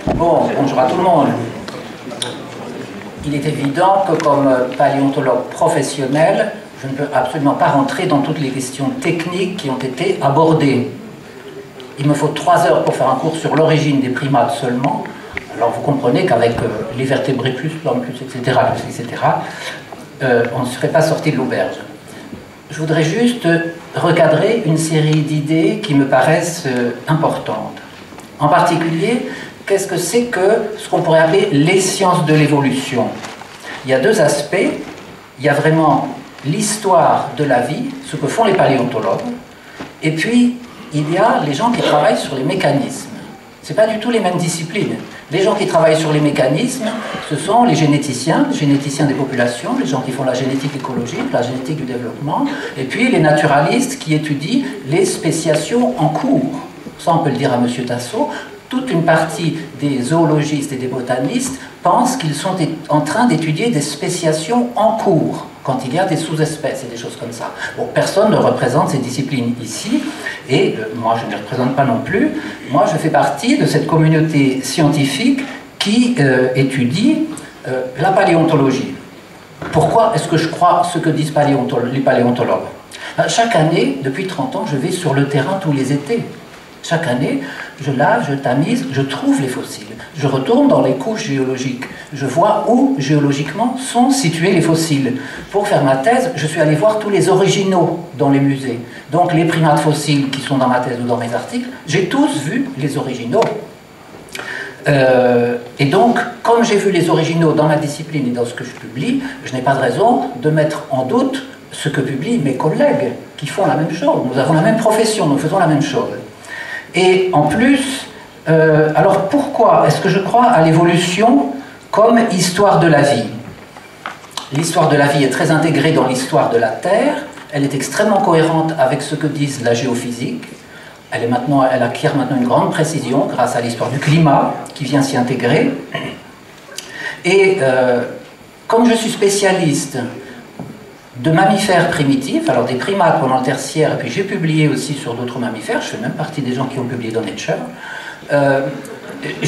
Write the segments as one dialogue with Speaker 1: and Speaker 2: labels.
Speaker 1: Bon, bonjour à tout le monde. Il est évident que comme paléontologue professionnel, je ne peux absolument pas rentrer dans toutes les questions techniques qui ont été abordées. Il me faut 3 heures pour faire un cours sur l'origine des primates seulement. Alors vous comprenez qu'avec les vertébrés plus, l'homme plus, etc., on ne serait pas sorti de l'auberge. Je voudrais juste recadrer une série d'idées qui me paraissent importantes. En particulier, qu'est-ce que c'est que ce qu'on pourrait appeler les sciences de l'évolution? Il y a 2 aspects. Il y a vraiment l'histoire de la vie, ce que font les paléontologues, et puis il y a les gens qui travaillent sur les mécanismes. Ce n'est pas du tout les mêmes disciplines. Les gens qui travaillent sur les mécanismes, ce sont les généticiens des populations, les gens qui font la génétique écologique, la génétique du développement, et puis les naturalistes qui étudient les spéciations en cours. Ça, on peut le dire à M. Tasso. Toute une partie des zoologistes et des botanistes pensent qu'ils sont en train d'étudier des spéciations en cours, quand il y a des sous-espèces et des choses comme ça. Bon, personne ne représente ces disciplines ici, et moi je ne les représente pas non plus. Moi je fais partie de cette communauté scientifique qui étudie la paléontologie. Pourquoi est-ce que je crois ce que disent les paléontologues? Chaque année, depuis 30 ans, je vais sur le terrain tous les étés. Chaque année, je lave, je tamise, je trouve les fossiles. Je retourne dans les couches géologiques. Je vois où, géologiquement, sont situés les fossiles. Pour faire ma thèse, je suis allé voir tous les originaux dans les musées. Donc les primates fossiles qui sont dans ma thèse ou dans mes articles, j'ai tous vu les originaux. Et donc, comme j'ai vu les originaux dans ma discipline et dans ce que je publie, je n'ai pas de raison de mettre en doute ce que publient mes collègues qui font la même chose. Nous avons la même profession, nous faisons la même chose. Et en plus, alors pourquoi est-ce que je crois à l'évolution comme histoire de la vie? L'histoire de la vie est très intégrée dans l'histoire de la Terre, elle est extrêmement cohérente avec ce que disent la géophysique, elle acquiert maintenant une grande précision grâce à l'histoire du climat qui vient s'y intégrer. Et comme je suis spécialiste de mammifères primitifs, alors des primates pendant le tertiaire, et puis j'ai publié aussi sur d'autres mammifères, je fais même partie des gens qui ont publié dans Nature,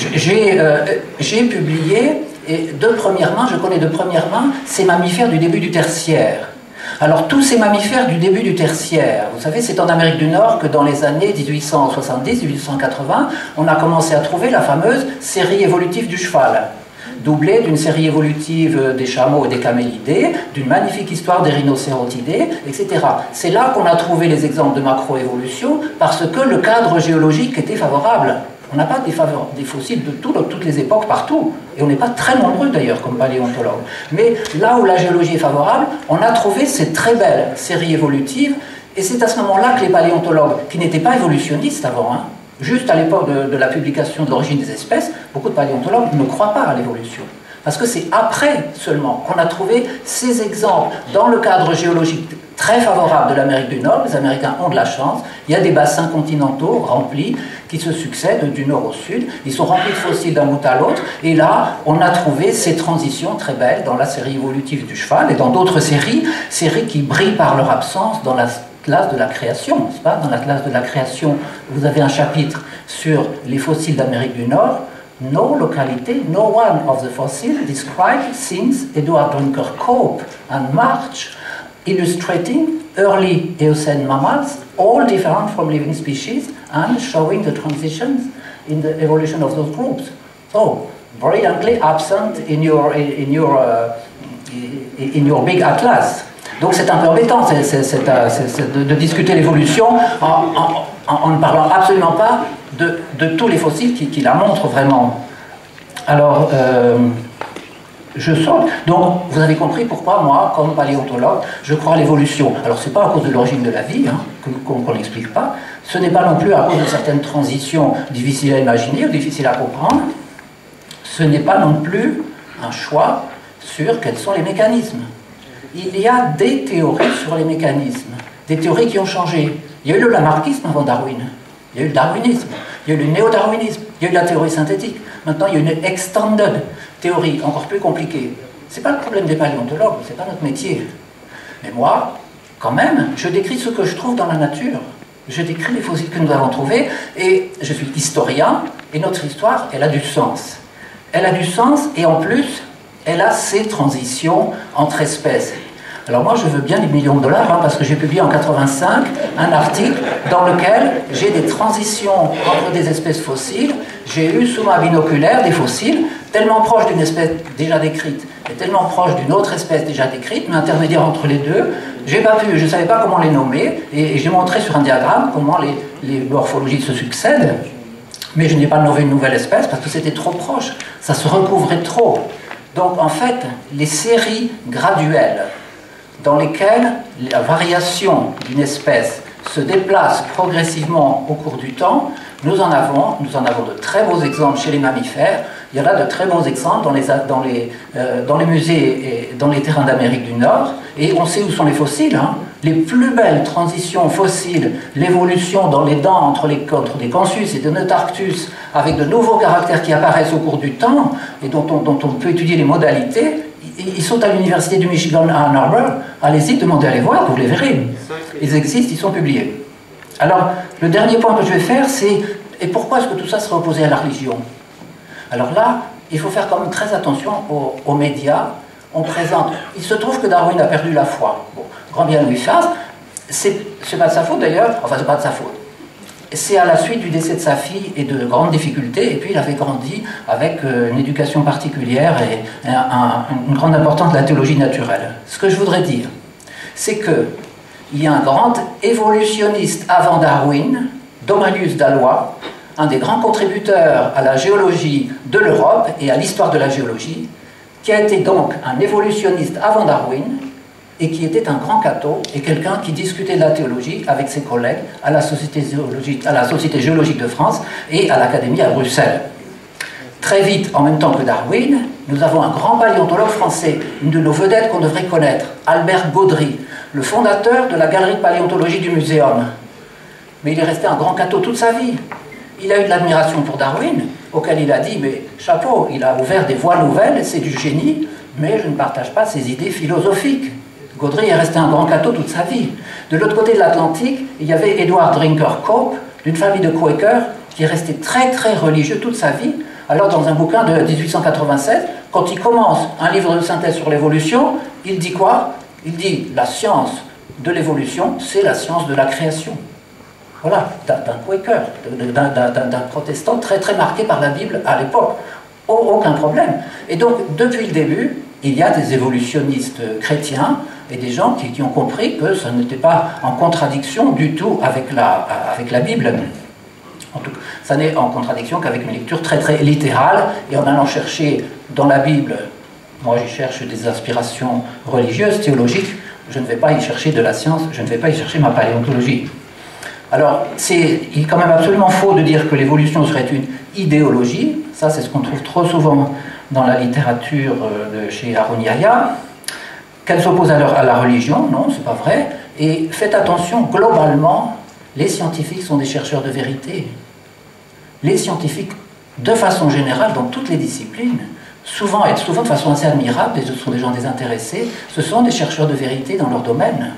Speaker 1: j'ai publié, et de première main, je connais de première main, ces mammifères du début du tertiaire. Alors tous ces mammifères du début du tertiaire, vous savez, c'est en Amérique du Nord que dans les années 1870-1880, on a commencé à trouver la fameuse série évolutive du cheval, doublé d'une série évolutive des chameaux et des camélidés, d'une magnifique histoire des rhinocéros-idés, etc. C'est là qu'on a trouvé les exemples de macroévolution, parce que le cadre géologique était favorable. On n'a pas des fossiles de toutes les époques partout, et on n'est pas très nombreux d'ailleurs comme paléontologues. Mais là où la géologie est favorable, on a trouvé ces très belles séries évolutives, et c'est à ce moment-là que les paléontologues, qui n'étaient pas évolutionnistes avant, juste à l'époque de la publication de l'origine des espèces, beaucoup de paléontologues ne croient pas à l'évolution. Parce que c'est après seulement qu'on a trouvé ces exemples dans le cadre géologique très favorable de l'Amérique du Nord. Les Américains ont de la chance. Il y a des bassins continentaux remplis qui se succèdent du nord au sud. Ils sont remplis de fossiles d'un bout à l'autre. Et là, on a trouvé ces transitions très belles dans la série évolutive du cheval et dans d'autres séries qui brillent par leur absence dans la classe de la création, n'est-ce pas? Dans la classe de la création, vous avez un chapitre sur les fossiles d'Amérique du Nord. No locality, no one of the fossils described since Edward Dunker Cope and March, illustrating early Eocene mammals, all different from living species, and showing the transitions in the evolution of those groups. So, brilliantly absent in your big atlas. Donc c'est un peu embêtant de discuter l'évolution en ne parlant absolument pas de tous les fossiles qui la montrent vraiment. Alors, je saute. Donc, vous avez compris pourquoi moi, comme paléontologue, je crois à l'évolution. Alors, ce n'est pas à cause de l'origine de la vie, qu'on n'explique pas. Ce n'est pas non plus à cause de certaines transitions difficiles à imaginer ou difficiles à comprendre. Ce n'est pas non plus un choix sur quels sont les mécanismes. Il y a des théories sur les mécanismes, des théories qui ont changé. Il y a eu le lamarckisme avant Darwin, il y a eu le darwinisme, il y a eu le néo-darwinisme, il y a eu la théorie synthétique. Maintenant, il y a une extended théorie, encore plus compliquée. Ce n'est pas le problème des paléontologues, ce n'est pas notre métier. Mais moi, quand même, je décris ce que je trouve dans la nature. Je décris les fossiles que nous avons trouvés, et je suis historien, et notre histoire, elle a du sens. Elle a du sens, et en plus, elle a ces transitions entre espèces. Alors moi, je veux bien des millions de dollars, hein, parce que j'ai publié en 85 un article dans lequel j'ai des transitions entre des espèces fossiles. J'ai eu sous ma binoculaire des fossiles tellement proches d'une espèce déjà décrite et tellement proches d'une autre espèce déjà décrite, mais intermédiaire entre les deux. Je ne savais pas comment les nommer, et j'ai montré sur un diagramme comment les morphologies se succèdent, mais je n'ai pas nommé une nouvelle espèce parce que c'était trop proche, ça se recouvrait trop. Donc en fait, les séries graduelles dans lesquelles la variation d'une espèce se déplace progressivement au cours du temps, nous en avons de très beaux exemples chez les mammifères. Il y en a de très bons exemples dans les musées et dans les terrains d'Amérique du Nord, et on sait où sont les fossiles. Hein. Les plus belles transitions fossiles, l'évolution dans les dents entre des Consus et des Notarctus, avec de nouveaux caractères qui apparaissent au cours du temps, et dont on peut étudier les modalités, ils sont à l'université du Michigan à Ann Arbor. Allez-y, demandez à les voir, vous les verrez. Ils existent, ils sont publiés. Alors, le dernier point que je vais faire, c'est et pourquoi est-ce que tout ça serait opposé à la religion? Alors là, il faut faire quand même très attention aux médias. On présente. Il se trouve que Darwin a perdu la foi. Bon, grand bien lui fasse. C'est pas de sa faute d'ailleurs. Enfin, c'est pas de sa faute. C'est à la suite du décès de sa fille et de grandes difficultés, et puis il avait grandi avec une éducation particulière et une grande importance de la théologie naturelle. Ce que je voudrais dire, c'est qu'il y a un grand évolutionniste avant Darwin, Domanius Dalois, un des grands contributeurs à la géologie de l'Europe et à l'histoire de la géologie, qui a été donc un évolutionniste avant Darwin, et qui était un grand catho et quelqu'un qui discutait de la théologie avec ses collègues à la Société géologique de France et à l'Académie à Bruxelles. Très vite, en même temps que Darwin, nous avons un grand paléontologue français, une de nos vedettes qu'on devrait connaître, Albert Gaudry, le fondateur de la galerie de paléontologie du Muséum. Mais il est resté un grand catho toute sa vie. Il a eu de l'admiration pour Darwin, auquel il a dit, mais chapeau, il a ouvert des voies nouvelles, c'est du génie, mais je ne partage pas ses idées philosophiques. Gaudry est resté un grand catho toute sa vie. De l'autre côté de l'Atlantique, il y avait Edward Drinker Cope, d'une famille de Quakers, qui est resté très très religieux toute sa vie. Alors dans un bouquin de 1887, quand il commence un livre de synthèse sur l'évolution, il dit quoi? Il dit la science de l'évolution, c'est la science de la création. Voilà, d'un Quaker, d'un protestant très très marqué par la Bible à l'époque. Aucun problème. Et donc depuis le début, il y a des évolutionnistes chrétiens et des gens qui ont compris que ça n'était pas en contradiction du tout avec la Bible. En tout cas, ça n'est en contradiction qu'avec une lecture très très littérale, et en allant chercher dans la Bible, moi j'y cherche des inspirations religieuses, théologiques, je ne vais pas y chercher de la science, je ne vais pas y chercher ma paléontologie. Alors, il est quand même absolument faux de dire que l'évolution serait une idéologie, ça c'est ce qu'on trouve trop souvent dans la littérature de chez Harun Yahya, qu'elle s'oppose à la religion, non, c'est pas vrai, et faites attention, globalement, les scientifiques sont des chercheurs de vérité. Les scientifiques, de façon générale, dans toutes les disciplines, souvent de façon assez admirable, et ce sont des gens désintéressés, ce sont des chercheurs de vérité dans leur domaine.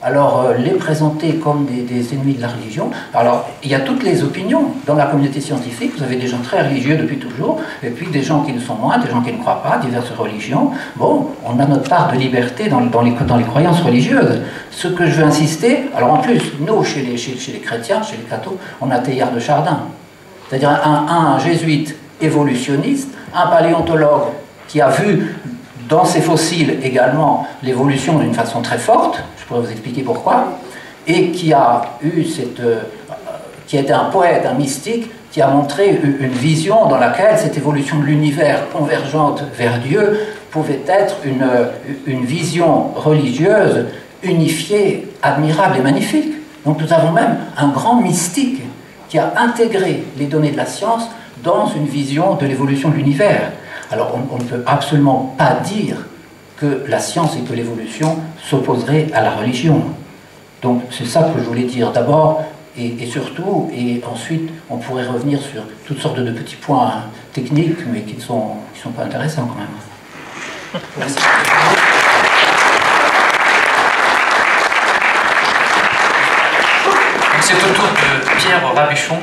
Speaker 1: Alors, les présenter comme des ennemis de la religion, alors, il y a toutes les opinions dans la communauté scientifique, vous avez des gens très religieux depuis toujours, et puis des gens qui le sont moins, des gens qui ne croient pas, diverses religions. Bon, on a notre part de liberté dans les croyances religieuses. Ce que je veux insister, alors en plus, nous, chez les chrétiens, chez les cathos, on a Teilhard de Chardin, c'est-à-dire un jésuite évolutionniste, un paléontologue qui a vu dans ses fossiles également l'évolution d'une façon très forte, je pourrais vous expliquer pourquoi, et qui a été un poète, un mystique, qui a montré une vision dans laquelle cette évolution de l'univers convergente vers Dieu pouvait être une vision religieuse unifiée, admirable et magnifique. Donc nous avons même un grand mystique qui a intégré les données de la science dans une vision de l'évolution de l'univers. Alors on ne peut absolument pas dire que la science et que l'évolution s'opposeraient à la religion. Donc c'est ça que je voulais dire d'abord et surtout, et ensuite on pourrait revenir sur toutes sortes de petits points techniques, mais qui ne sont pas intéressants quand même. Merci.
Speaker 2: Donc c'est au tour de Pierre Rabichon,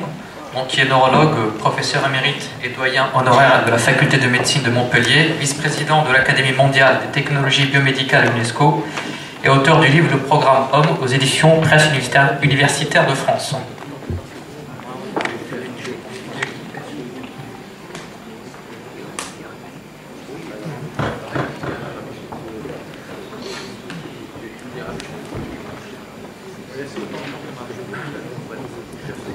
Speaker 2: qui est neurologue, professeur émérite et doyen honoraire de la faculté de médecine de Montpellier, vice-président de l'Académie mondiale des technologies biomédicales UNESCO et auteur du livre Le Programme Homme aux éditions Presse universitaire de France.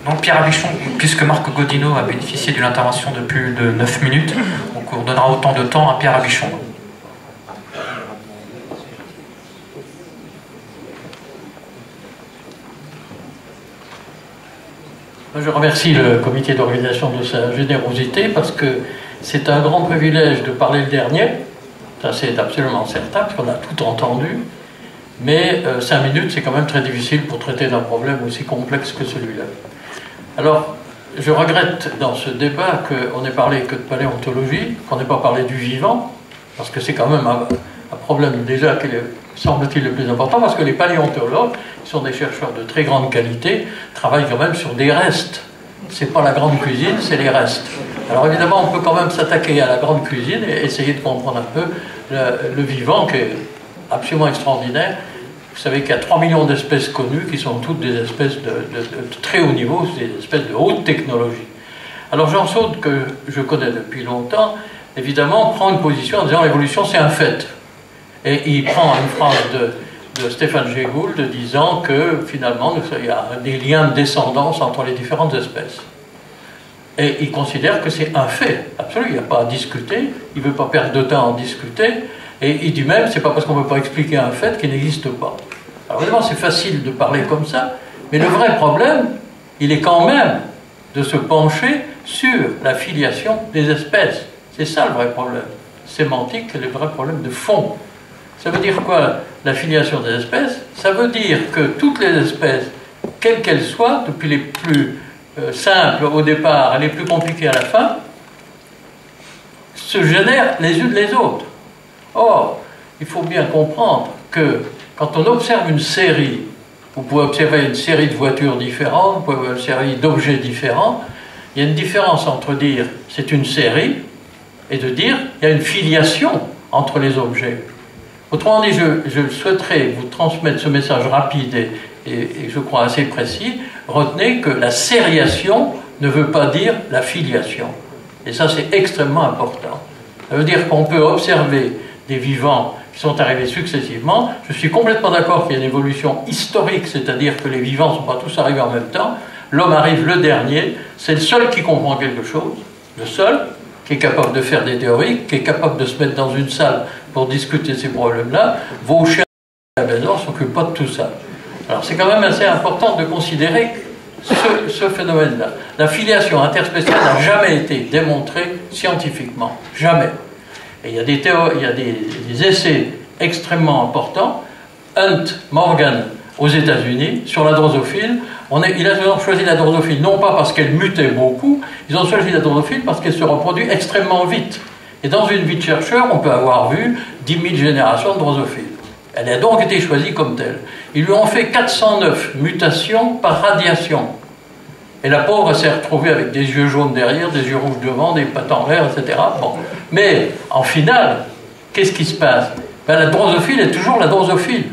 Speaker 2: Donc Pierre Rabichon, puisque Marc Godinot a bénéficié d'une intervention de plus de 9 minutes, donc on donnera autant de temps à Pierre Rabichon.
Speaker 3: Je remercie le comité d'organisation de sa générosité parce que c'est un grand privilège de parler le dernier, ça c'est absolument certain, parce qu'on a tout entendu, mais 5 minutes c'est quand même très difficile pour traiter d'un problème aussi complexe que celui-là. Alors, je regrette dans ce débat qu'on n'ait parlé que de paléontologie, qu'on n'ait pas parlé du vivant, parce que c'est quand même un problème déjà qui semble-t-il le plus important, parce que les paléontologues, qui sont des chercheurs de très grande qualité, travaillent quand même sur des restes. C'est pas la grande cuisine, c'est les restes. Alors évidemment, on peut quand même s'attaquer à la grande cuisine et essayer de comprendre un peu le vivant, qui est absolument extraordinaire. Vous savez qu'il y a 3 millions d'espèces connues qui sont toutes des espèces de très haut niveau, des espèces de haute technologie. Alors Jean Saude, que je connais depuis longtemps, évidemment prend une position en disant l'évolution c'est un fait. Et il prend une phrase de Stéphane Jay Gould disant que finalement il y a des liens de descendance entre les différentes espèces. Et il considère que c'est un fait, absolument, il n'y a pas à discuter, il ne veut pas perdre de temps à en discuter. Et il dit même, c'est pas parce qu'on ne peut pas expliquer un fait qu'il n'existe pas. Alors évidemment, c'est facile de parler comme ça, mais le vrai problème, il est quand même de se pencher sur la filiation des espèces. C'est ça le vrai problème sémantique, le vrai problème de fond. Ça veut dire quoi, la filiation des espèces? Ça veut dire que toutes les espèces, quelles qu'elles soient, depuis les plus simples au départ et les plus compliquées à la fin, se génèrent les unes les autres. Or, il faut bien comprendre que quand on observe une série, vous pouvez observer une série de voitures différentes, vous pouvez observer une série d'objets différents, il y a une différence entre dire c'est une série et de dire il y a une filiation entre les objets. Autrement dit, je souhaiterais vous transmettre ce message rapide et je crois assez précis. Retenez que la sériation ne veut pas dire la filiation. Et ça, c'est extrêmement important. Ça veut dire qu'on peut observer des vivants qui sont arrivés successivement. Je suis complètement d'accord qu'il y a une évolution historique, c'est-à-dire que les vivants ne sont pas tous arrivés en même temps. L'homme arrive le dernier, c'est le seul qui comprend quelque chose, le seul qui est capable de faire des théories, qui est capable de se mettre dans une salle pour discuter ces problèmes-là. Vos chiens à la maison ne s'occupent pas de tout ça. Alors c'est quand même assez important de considérer ce phénomène-là. La filiation interspéciale n'a jamais été démontrée scientifiquement. Jamais. Et il y a des théories, il y a des essais extrêmement importants. Hunt Morgan aux États-Unis sur la drosophile. Ils ont choisi la drosophile non pas parce qu'elle mutait beaucoup, ils ont choisi la drosophile parce qu'elle se reproduit extrêmement vite. Et dans une vie de chercheur, on peut avoir vu 10 000 générations de drosophiles. Elle a donc été choisie comme telle. Ils lui ont fait 409 mutations par radiation. Et la pauvre s'est retrouvée avec des yeux jaunes derrière, des yeux rouges devant, des pattes en l'air, etc. Bon. Mais en finale, qu'est-ce qui se passe? Ben, la drosophile est toujours la drosophile.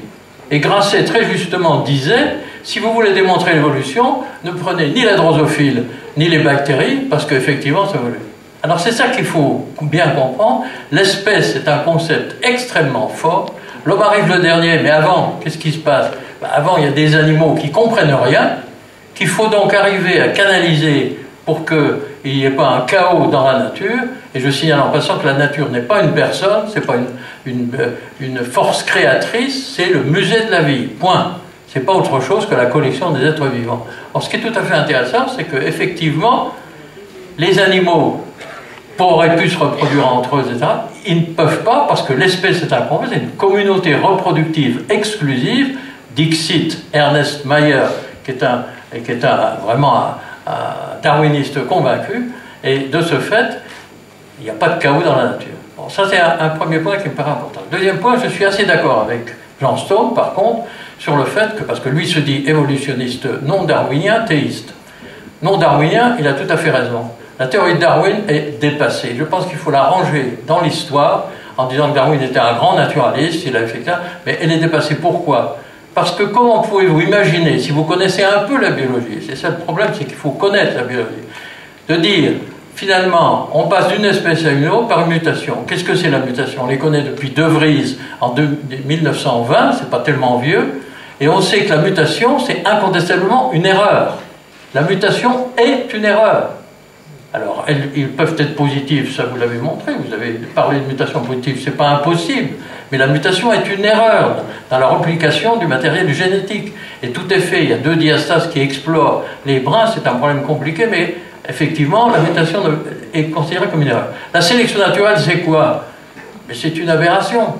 Speaker 3: Et Grasset, très justement, disait, si vous voulez démontrer l'évolution, ne prenez ni la drosophile, ni les bactéries, parce qu'effectivement, ça évolue. Alors c'est ça qu'il faut bien comprendre. L'espèce est un concept extrêmement fort. L'homme arrive le dernier, mais avant, qu'est-ce qui se passe? Ben, avant, il y a des animaux qui ne comprennent rien, qu'il faut donc arriver à canaliser pour qu'il n'y ait pas un chaos dans la nature. Et je signale en passant que la nature n'est pas une personne, ce n'est pas une force créatrice, c'est le musée de la vie, point. Ce n'est pas autre chose que la collection des êtres vivants. Alors ce qui est tout à fait intéressant, c'est qu'effectivement, les animaux auraient pu se reproduire entre eux, etc. Ils ne peuvent pas, parce que l'espèce est un concept, c'est une communauté reproductive exclusive, dixit Ernest Mayr, qui est vraiment un darwiniste convaincu, et de ce fait, il n'y a pas de chaos dans la nature. Bon, ça c'est un premier point qui me paraît important. Deuxième point, je suis assez d'accord avec Jean Stone, par contre, sur le fait que, parce que lui se dit évolutionniste non darwinien, théiste. Non darwinien, il a tout à fait raison. La théorie de Darwin est dépassée. Je pense qu'il faut la ranger dans l'histoire en disant que Darwin était un grand naturaliste, il avait fait ça, mais elle est dépassée. Pourquoi? Parce que comment pouvez-vous imaginer, si vous connaissez un peu la biologie, c'est ça le problème, c'est qu'il faut connaître la biologie, de dire, finalement, on passe d'une espèce à une autre par une mutation. Qu'est-ce que c'est la mutation? On les connaît depuis De Vries en 1920, c'est pas tellement vieux, et on sait que la mutation, c'est incontestablement une erreur. La mutation est une erreur. Alors, ils peuvent être positifs, ça vous l'avez montré, vous avez parlé de mutation positive, c'est pas impossible, mais la mutation est une erreur dans la replication du matériel génétique. Et tout est fait, il y a deux diastases qui explorent les brins, c'est un problème compliqué, mais effectivement, la mutation est considérée comme une erreur. La sélection naturelle, c'est quoi? C'est une aberration.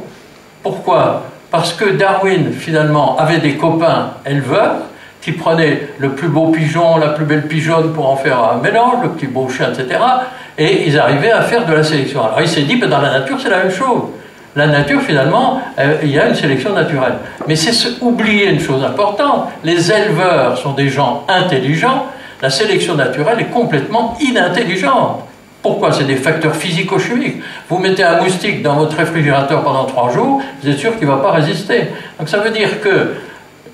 Speaker 3: Pourquoi? Parce que Darwin, finalement, avait des copains éleveurs, qui prenaient le plus beau pigeon, la plus belle pigeonne pour en faire un mélange, le petit beau chien, etc. Et ils arrivaient à faire de la sélection. Alors il s'est dit, ben, dans la nature, c'est la même chose. La nature, finalement, il y a une sélection naturelle. Mais c'est oublier une chose importante. Les éleveurs sont des gens intelligents. La sélection naturelle est complètement inintelligente. Pourquoi? C'est des facteurs physico-chimiques. Vous mettez un moustique dans votre réfrigérateur pendant 3 jours, vous êtes sûr qu'il ne va pas résister. Donc ça veut dire que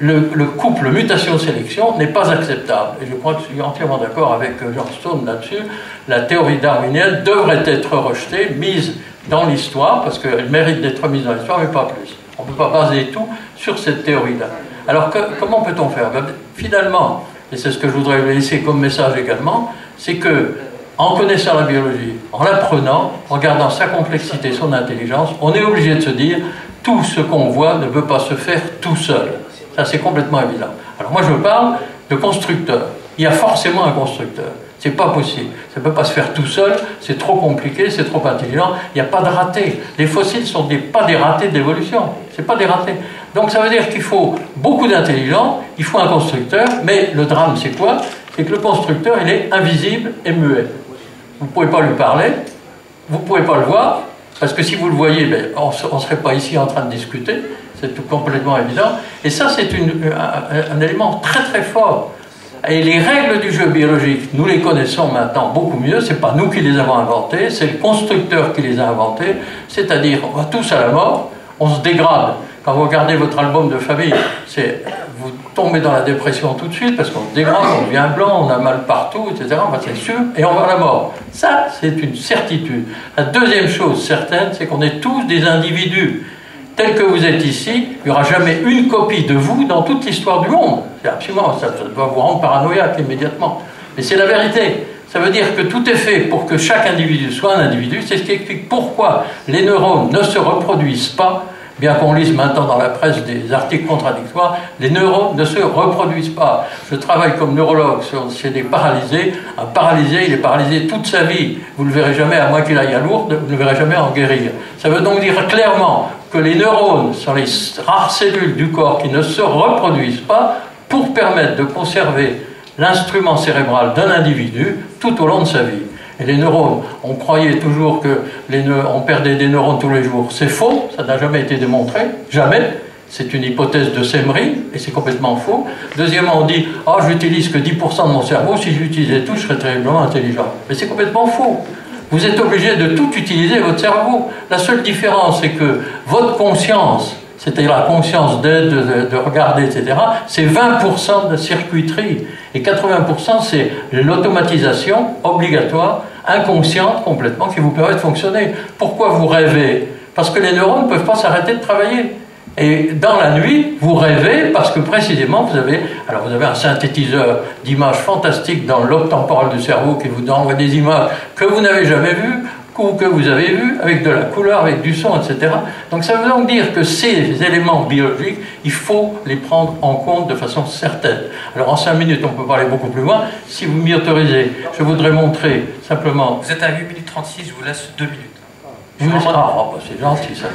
Speaker 3: le couple mutation-sélection n'est pas acceptable. Et je crois que je suis entièrement d'accord avec George Stone là-dessus. La théorie darwinienne devrait être rejetée, mise dans l'histoire, parce qu'elle mérite d'être mise dans l'histoire, mais pas plus. On ne peut pas baser tout sur cette théorie-là. Alors comment peut-on faire? Ben, finalement, et c'est ce que je voudrais laisser comme message également, c'est que en connaissant la biologie, en l'apprenant, en regardant sa complexité, son intelligence, on est obligé de se dire tout ce qu'on voit ne peut pas se faire tout seul. Ça, c'est complètement évident. Alors moi, je parle de constructeur. Il y a forcément un constructeur. C'est pas possible. Ça ne peut pas se faire tout seul. C'est trop compliqué, c'est trop intelligent. Il n'y a pas de raté. Les fossiles sont pas des ratés d'évolution. C'est pas des ratés. Donc ça veut dire qu'il faut beaucoup d'intelligence. Il faut un constructeur. Mais le drame, c'est quoi? C'est que le constructeur, il est invisible et muet. Vous ne pouvez pas lui parler. Vous ne pouvez pas le voir. Parce que si vous le voyez, ben, on ne serait pas ici en train de discuter. C'est tout complètement évident. Et ça, c'est un élément très très fort. Et les règles du jeu biologique, nous les connaissons maintenant beaucoup mieux. Ce n'est pas nous qui les avons inventées, c'est le constructeur qui les a inventées. C'est-à-dire, on va tous à la mort, on se dégrade. Quand vous regardez votre album de famille, vous tombez dans la dépression tout de suite parce qu'on se dégrade, on devient blanc, on a mal partout, etc. C'est sûr, et on va à la mort. Ça, c'est une certitude. La deuxième chose certaine, c'est qu'on est tous des individus. Tel que vous êtes ici, il n'y aura jamais une copie de vous dans toute l'histoire du monde. C'est absolument, ça doit vous rendre paranoïaque immédiatement. Mais c'est la vérité. Ça veut dire que tout est fait pour que chaque individu soit un individu. C'est ce qui explique pourquoi les neurones ne se reproduisent pas. Bien qu'on lise maintenant dans la presse des articles contradictoires, les neurones ne se reproduisent pas. Je travaille comme neurologue chez des paralysés. Un paralysé, il est paralysé toute sa vie. Vous ne le verrez jamais, à moins qu'il aille à Lourdes, vous ne le verrez jamais en guérir. Ça veut donc dire clairement que les neurones sont les rares cellules du corps qui ne se reproduisent pas pour permettre de conserver l'instrument cérébral d'un individu tout au long de sa vie. Et les neurones, on croyait toujours qu'on perdait des neurones tous les jours. C'est faux, ça n'a jamais été démontré, jamais. C'est une hypothèse de Semmery, et c'est complètement faux. Deuxièmement, on dit « Ah, j'utilise que 10% de mon cerveau, si j'utilisais tout, je serais terriblement intelligent. » Mais c'est complètement faux. Vous êtes obligé de tout utiliser, votre cerveau. La seule différence, c'est que votre conscience, c'est-à-dire la conscience de regarder, etc., c'est 20% de circuiterie. Et 80%, c'est l'automatisation obligatoire, inconsciente complètement, qui vous permet de fonctionner. Pourquoi vous rêvez? Parce que les neurones ne peuvent pas s'arrêter de travailler. Et dans la nuit, vous rêvez parce que précisément, vous avez un synthétiseur d'images fantastiques dans le lobe temporal du cerveau qui vous envoie des images que vous n'avez jamais vues, ou que vous avez vu, avec de la couleur, avec du son, etc. Donc ça veut donc dire que ces éléments biologiques, il faut les prendre en compte de façon certaine. Alors en 5 minutes, on peut parler beaucoup plus loin. Si vous m'y autorisez, je voudrais montrer simplement...
Speaker 2: Vous êtes à 8 minutes 36, je vous laisse 2 minutes.
Speaker 3: C'est gentil ça.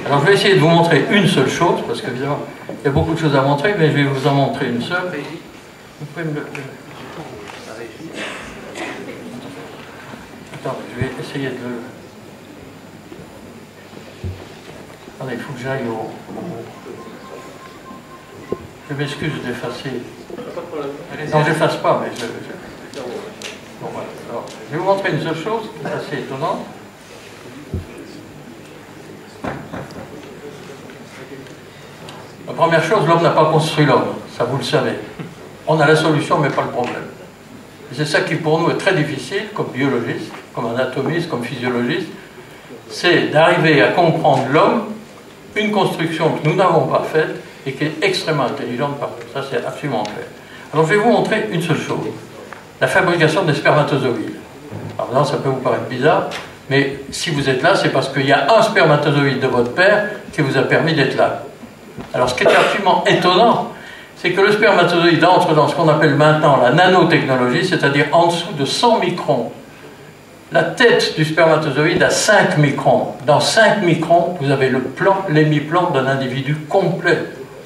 Speaker 3: Alors je vais essayer de vous montrer une seule chose, parce qu'évidemment, il y a beaucoup de choses à montrer, mais je vais vous en montrer une seule. Vous pouvez me le... Attends, je vais essayer de le... Attendez, il faut que j'aille au... Je m'excuse d'effacer. Non, j'efface pas, mais Bon, voilà. Alors, je vais vous montrer une seule chose qui est assez étonnante. La première chose, l'homme n'a pas construit l'homme, ça vous le savez. On a la solution, mais pas le problème. C'est ça qui pour nous est très difficile, comme biologiste, comme anatomiste, comme physiologiste, c'est d'arriver à comprendre l'homme, une construction que nous n'avons pas faite et qui est extrêmement intelligente par ça, c'est absolument clair. Alors je vais vous montrer une seule chose, la fabrication des spermatozoïdes. Alors maintenant, ça peut vous paraître bizarre, mais si vous êtes là, c'est parce qu'il y a un spermatozoïde de votre père qui vous a permis d'être là. Alors ce qui est absolument étonnant, c'est que le spermatozoïde entre dans ce qu'on appelle maintenant la nanotechnologie, c'est-à-dire en dessous de 100 microns. La tête du spermatozoïde a 5 microns. Dans 5 microns, vous avez le plan, l'hémiplan d'un individu complet.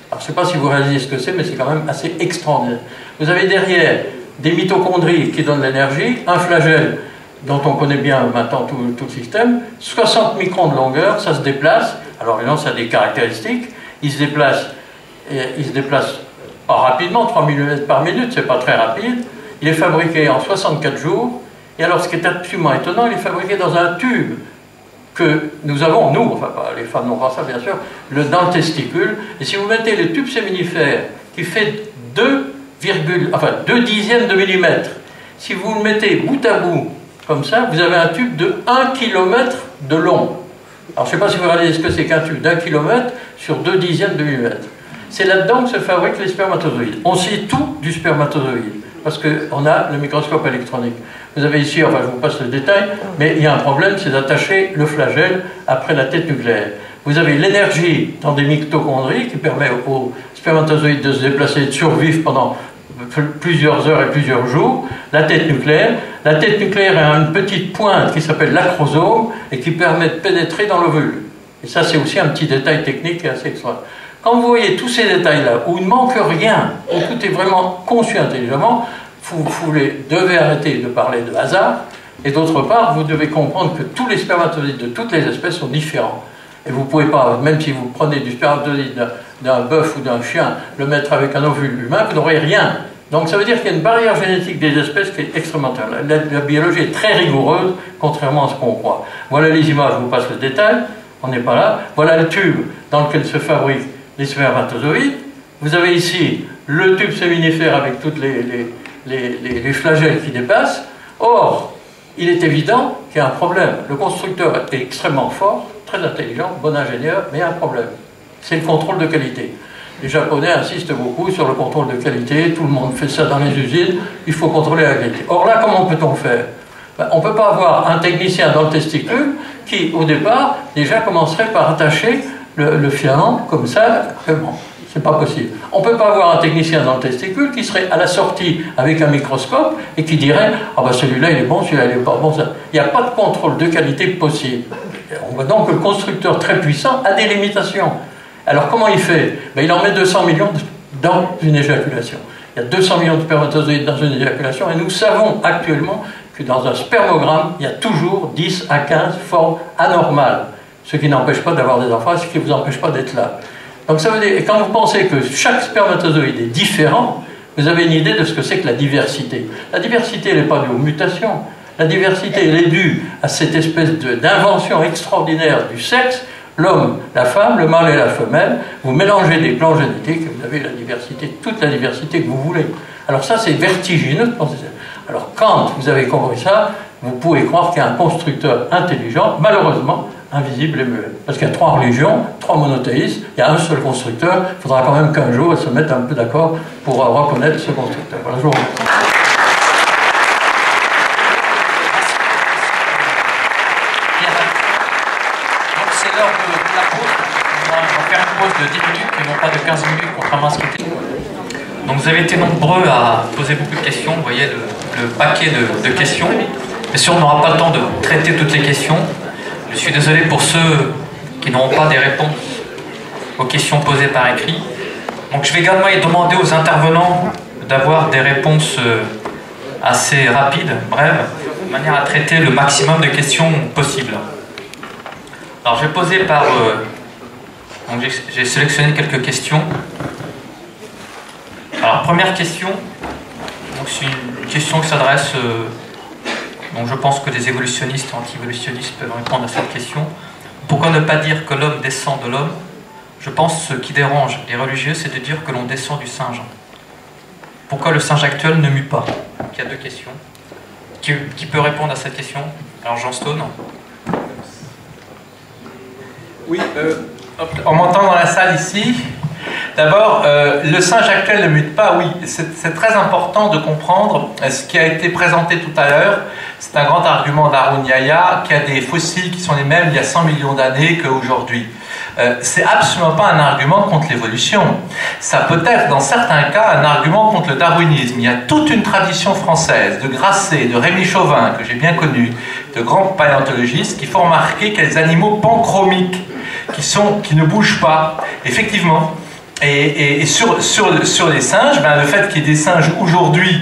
Speaker 3: Alors, je ne sais pas si vous réalisez ce que c'est, mais c'est quand même assez extraordinaire. Vous avez derrière des mitochondries qui donnent l'énergie, un flagelle dont on connaît bien maintenant tout le système, 60 microns de longueur, ça se déplace. Alors, évidemment, ça a des caractéristiques. Il se déplace pas rapidement, 3 mm par minute, c'est pas très rapide. Il est fabriqué en 64 jours. Et alors, ce qui est absolument étonnant, il est fabriqué dans un tube que nous avons, nous, enfin les femmes n'ont pas ça bien sûr, dans le testicule. Et si vous mettez le tube séminifère qui fait 2 dixièmes de millimètre, si vous le mettez bout à bout, comme ça, vous avez un tube de 1 km de long. Alors, je ne sais pas si vous réalisez ce que c'est qu'un tube d'1 km sur 2 dixièmes de millimètre. C'est là-dedans que se fabriquent les spermatozoïdes. On sait tout du spermatozoïde, parce qu'on a le microscope électronique. Vous avez ici, enfin je vous passe le détail, mais il y a un problème, c'est d'attacher le flagelle après la tête nucléaire. Vous avez l'énergie dans des mitochondries qui permet aux spermatozoïdes de se déplacer et de survivre pendant plusieurs heures et plusieurs jours. La tête nucléaire a une petite pointe qui s'appelle l'acrosome et qui permet de pénétrer dans l'ovule. Et ça c'est aussi un petit détail technique et assez extra. Quand vous voyez tous ces détails-là, où il ne manque rien, où tout est vraiment conçu intelligemment, vous devez arrêter de parler de hasard, et d'autre part, vous devez comprendre que tous les spermatozoïdes de toutes les espèces sont différents. Et vous ne pouvez pas, même si vous prenez du spermatozoïde d'un bœuf ou d'un chien, le mettre avec un ovule humain, vous n'aurez rien. Donc ça veut dire qu'il y a une barrière génétique des espèces qui est extrêmement... La biologie est très rigoureuse, contrairement à ce qu'on croit. Voilà les images, je vous passe le détail, on n'est pas là. Voilà le tube dans lequel se fabriquent les spermatozoïdes. Vous avez ici le tube séminifère avec toutes les flagelles qui dépassent. Or, il est évident qu'il y a un problème. Le constructeur est extrêmement fort, très intelligent, bon ingénieur, mais il y a un problème. C'est le contrôle de qualité. Les Japonais insistent beaucoup sur le contrôle de qualité, tout le monde fait ça dans les usines, il faut contrôler la qualité. Or là, comment peut-on faire? On ne peut pas avoir un technicien dans le testicule qui, au départ, déjà commencerait par attacher le filament comme ça. C'est pas possible. On ne peut pas avoir un technicien dans le testicule qui serait à la sortie avec un microscope et qui dirait « Ah ben celui-là il est bon, celui-là il n'est pas bon ». Il n'y a pas de contrôle de qualité possible. On voit donc que le constructeur très puissant a des limitations. Alors comment il fait? Il en met 200 millions dans une éjaculation. Il y a 200 millions de spermatozoïdes dans une éjaculation et nous savons actuellement que dans un spermogramme, il y a toujours 10 à 15 formes anormales. Ce qui n'empêche pas d'avoir des enfants, ce qui ne vous empêche pas d'être là. Donc ça veut dire, et quand vous pensez que chaque spermatozoïde est différent, vous avez une idée de ce que c'est que la diversité. La diversité, elle n'est pas due aux mutations. La diversité, elle est due à cette espèce d'invention extraordinaire du sexe. L'homme, la femme, le mâle et la femelle, vous mélangez des plans génétiques et vous avez la diversité, toute la diversité que vous voulez. Alors ça, c'est vertigineux de penser ça. Alors quand vous avez compris ça, vous pouvez croire qu'il y a un constructeur intelligent, malheureusement, invisible et muet. Parce qu'il y a 3 religions, 3 monothéistes, il y a un seul constructeur, il faudra quand même qu'un jour ils se mettent un peu d'accord pour reconnaître ce constructeur. Voilà, je vous remercie.
Speaker 2: Donc c'est l'heure de la pause. On va faire une pause de 10 minutes et non pas de 15 minutes contrairement à ce qui était. Donc vous avez été nombreux à poser beaucoup de questions, vous voyez le paquet de questions. Bien sûr on n'aura pas le temps de traiter toutes les questions. Je suis désolé pour ceux qui n'auront pas des réponses aux questions posées par écrit. Donc je vais également demander aux intervenants d'avoir des réponses assez rapides, brèves, de manière à traiter le maximum de questions possibles. Alors je vais poser par Donc j'ai sélectionné quelques questions. Alors, première question, c'est une question qui s'adresse, donc je pense que des évolutionnistes et anti-évolutionnistes peuvent répondre à cette question. Pourquoi ne pas dire que l'homme descend de l'homme? Je pense que ce qui dérange les religieux, c'est de dire que l'on descend du singe. Pourquoi le singe actuel ne mue pas? Il y a deux questions. Qui peut répondre à cette question? Alors, Jean Stone.
Speaker 4: Oui, on m'entend dans la salle ici. D'abord, le singe actuel ne mute pas, oui, c'est très important de comprendre ce qui a été présenté tout à l'heure. C'est un grand argument d'Haroun Yahya, qu'il y a des fossiles qui sont les mêmes il y a 100 millions d'années qu'aujourd'hui. C'est absolument pas un argument contre l'évolution. Ça peut être, dans certains cas, un argument contre le darwinisme. Il y a toute une tradition française, de Grasset, de Rémy Chauvin, que j'ai bien connu, de grands paléontologistes, qui font remarquer qu'il y a des animaux panchromiques, qui ne bougent pas. Effectivement. Et sur les singes, le fait qu'il y ait des singes aujourd'hui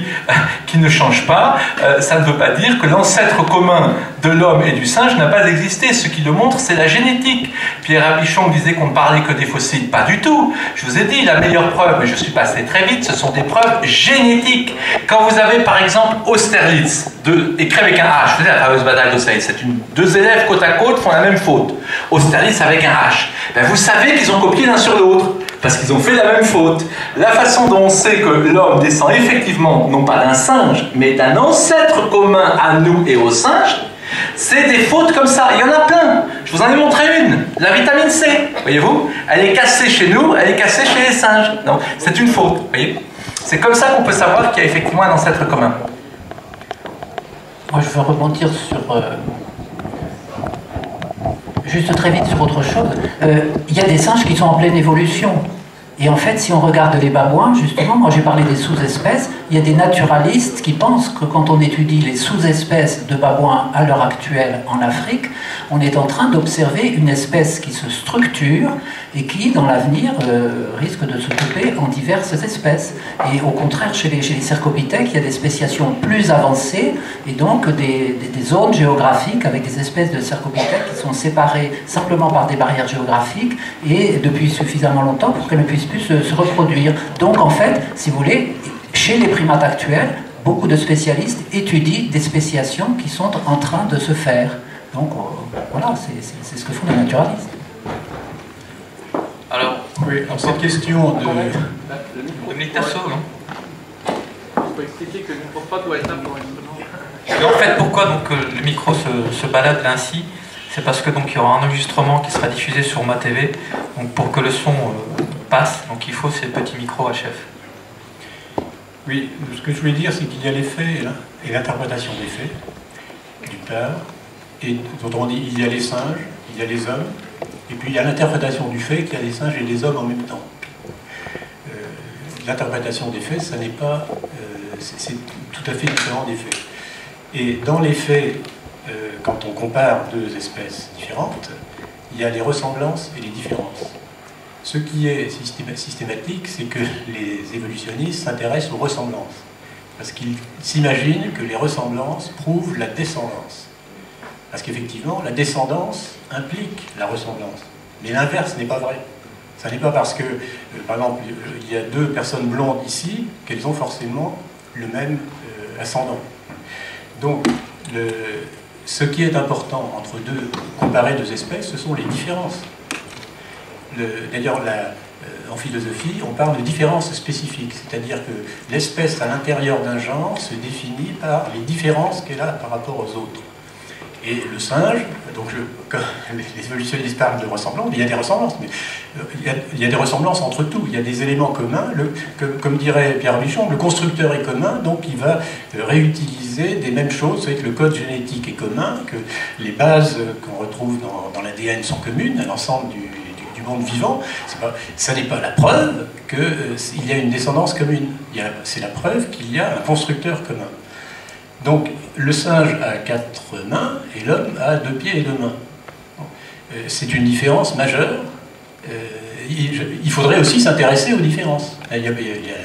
Speaker 4: qui ne changent pas, ça ne veut pas dire que l'ancêtre commun de l'homme et du singe n'a pas existé. Ce qui le montre, c'est la génétique. Pierre Rabichon disait qu'on ne parlait que des fossiles. Pas du tout. Je vous ai dit, la meilleure preuve, mais je suis passé très vite, ce sont des preuves génétiques. Quand vous avez par exemple Austerlitz, écrit avec un H, vous savez la fameuse bataille d'Austerlitz, deux élèves côte à côte font la même faute. Austerlitz avec un H. Vous savez qu'ils ont copié l'un sur l'autre. Parce qu'ils ont fait la même faute. La façon dont on sait que l'homme descend effectivement, non pas d'un singe, mais d'un ancêtre commun à nous et aux singes, c'est des fautes comme ça. Il y en a plein. Je vous en ai montré une. La vitamine C, voyez-vous, elle est cassée chez nous, elle est cassée chez les singes. Donc, c'est une faute, voyez. C'est comme ça qu'on peut savoir qu'il y a effectivement un ancêtre commun.
Speaker 1: Moi, je veux rebondir sur... Juste très vite sur autre chose, il y a des singes qui sont en pleine évolution. Et en fait, si on regarde les babouins, justement, moi j'ai parlé des sous-espèces, il y a des naturalistes qui pensent que quand on étudie les sous-espèces de babouins à l'heure actuelle en Afrique, on est en train d'observer une espèce qui se structure et qui, dans l'avenir, risque de se couper en diverses espèces. Et au contraire, chez les cercopithèques, il y a des spéciations plus avancées et donc des zones géographiques avec des espèces de cercopithèques qui sont séparées simplement par des barrières géographiques et depuis suffisamment longtemps pour qu'elles ne puissent plus se reproduire. Donc en fait, si vous voulez, chez les primates actuels, beaucoup de spécialistes étudient des spéciations qui sont en train de se faire. Donc voilà, c'est ce que font les naturalistes.
Speaker 2: Alors,
Speaker 5: oui, en cette question de...
Speaker 2: Dominique Tasso, non?
Speaker 4: Il faut expliquer que le microphone doit être un pour
Speaker 2: Et en fait, pourquoi donc, le micro se balade ainsi? C'est parce que donc il y aura un enregistrement qui sera diffusé sur ma TV. Donc pour que le son passe, donc il faut ces petits micros HF.
Speaker 5: Oui, ce que je voulais dire, c'est qu'il y a les faits et l'interprétation des faits, d'une part, et autrement dit, il y a les singes, il y a les hommes, et puis il y a l'interprétation du fait qu'il y a les singes et les hommes en même temps. L'interprétation des faits, ça n'est pas... c'est tout à fait différent des faits. Et dans les faits, quand on compare deux espèces différentes, il y a les ressemblances et les différences. Ce qui est systématique, c'est que les évolutionnistes s'intéressent aux ressemblances, parce qu'ils s'imaginent que les ressemblances prouvent la descendance. Parce qu'effectivement, la descendance implique la ressemblance. Mais l'inverse n'est pas vrai. Ça n'est pas parce que, par exemple, il y a deux personnes blondes ici, qu'elles ont forcément le même ascendant. Donc, ce qui est important entre comparer deux espèces, ce sont les différences. D'ailleurs, en philosophie, on parle de différences spécifiques, c'est-à-dire que l'espèce à l'intérieur d'un genre se définit par les différences qu'elle a par rapport aux autres. Et le singe, donc quand les évolutionnistes parlent de ressemblances, il y a des ressemblances, mais il y a des ressemblances entre tout, il y a des éléments communs, comme dirait Pierre Bichon, le constructeur est commun, donc il va réutiliser des mêmes choses. Vous savez que le code génétique est commun, que les bases qu'on retrouve dans l'ADN sont communes à l'ensemble du monde vivant. Ça n'est pas la preuve qu'il y a une descendance commune, c'est la preuve qu'il y a un constructeur commun. Donc, le singe a 4 mains et l'homme a 2 pieds et 2 mains. C'est une différence majeure. Il faudrait aussi s'intéresser aux différences. Il y a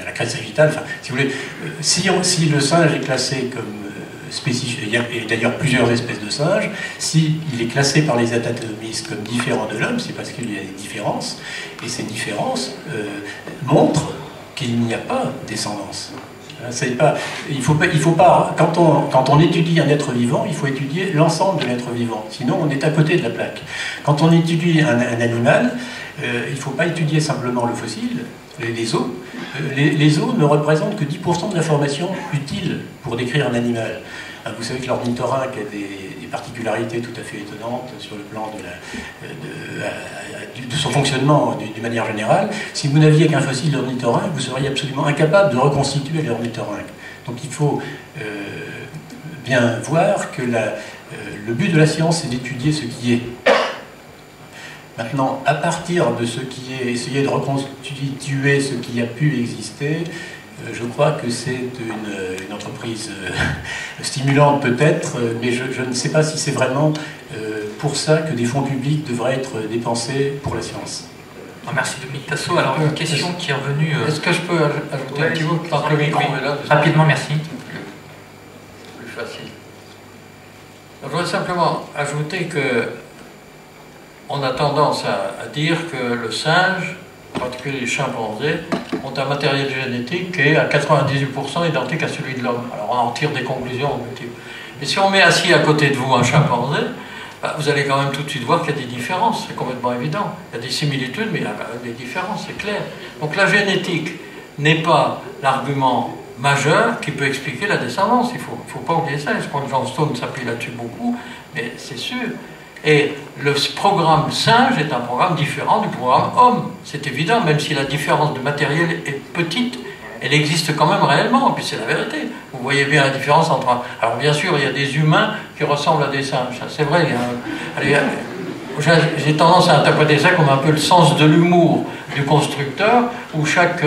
Speaker 5: la crête sagittale. Enfin, si vous voulez, si le singe est classé comme spécifique, il y a d'ailleurs plusieurs espèces de singes, s'il est classé par les anatomistes comme différent de l'homme, c'est parce qu'il y a des différences, et ces différences montrent qu'il n'y a pas descendance. Il faut pas, quand on étudie un être vivant, il faut étudier l'ensemble de l'être vivant, sinon on est à côté de la plaque. Quand on étudie un animal, il ne faut pas étudier simplement le fossile, les os. Les os ne représentent que 10% de l'information utile pour décrire un animal. Vous savez que l'ornithorynque a des particularités tout à fait étonnantes sur le plan de son fonctionnement d'une manière générale. Si vous n'aviez qu'un fossile d'ornithorynque, vous seriez absolument incapable de reconstituer l'ornithorynque. Donc il faut bien voir que le but de la science, c'est d'étudier ce qui est. Maintenant, à partir de ce qui est, essayer de reconstituer ce qui a pu exister, je crois que c'est une entreprise stimulante peut-être, mais je ne sais pas si c'est vraiment pour ça que des fonds publics devraient être dépensés pour la science.
Speaker 2: Merci Dominique Tasso. Alors une question qui est revenue...
Speaker 3: Est-ce que je peux ajouter un petit mot tant que le micro est là?
Speaker 2: Rapidement, merci.
Speaker 3: Plus facile. Je voudrais simplement ajouter que on a tendance à dire que le singe, en particulier les chimpanzés, ont un matériel génétique qui est à 98% identique à celui de l'homme. Alors on en tire des conclusions multiples. Mais si on met assis à côté de vous un chimpanzé, vous allez quand même tout de suite voir qu'il y a des différences, c'est complètement évident. Il y a des similitudes, mais il y a quand même des différences, c'est clair. Donc la génétique n'est pas l'argument majeur qui peut expliquer la descendance. Il ne faut pas oublier ça. Je crois que John Stone s'appuie là-dessus beaucoup, mais c'est sûr. Et le programme singe est un programme différent du programme homme. C'est évident, même si la différence de matériel est petite, elle existe quand même réellement, et puis c'est la vérité. Vous voyez bien la différence entre... Alors bien sûr, il y a des humains qui ressemblent à des singes, c'est vrai. J'ai tendance à interpréter ça comme un peu le sens de l'humour du constructeur, où chaque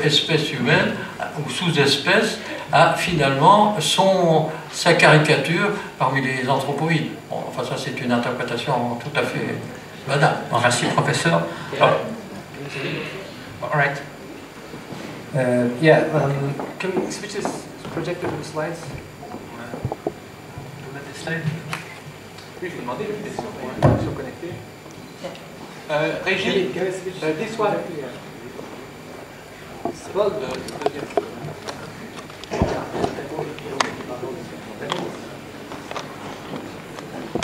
Speaker 3: espèce humaine, ou sous-espèce, a finalement sa caricature parmi les anthropoïdes. Bon, enfin ça c'est une interprétation tout à fait banale.
Speaker 2: Merci professeur. All right.
Speaker 6: Can we switch this projector to the slides? Oui, je vous demandais une question pour se connecter. Régis, this one.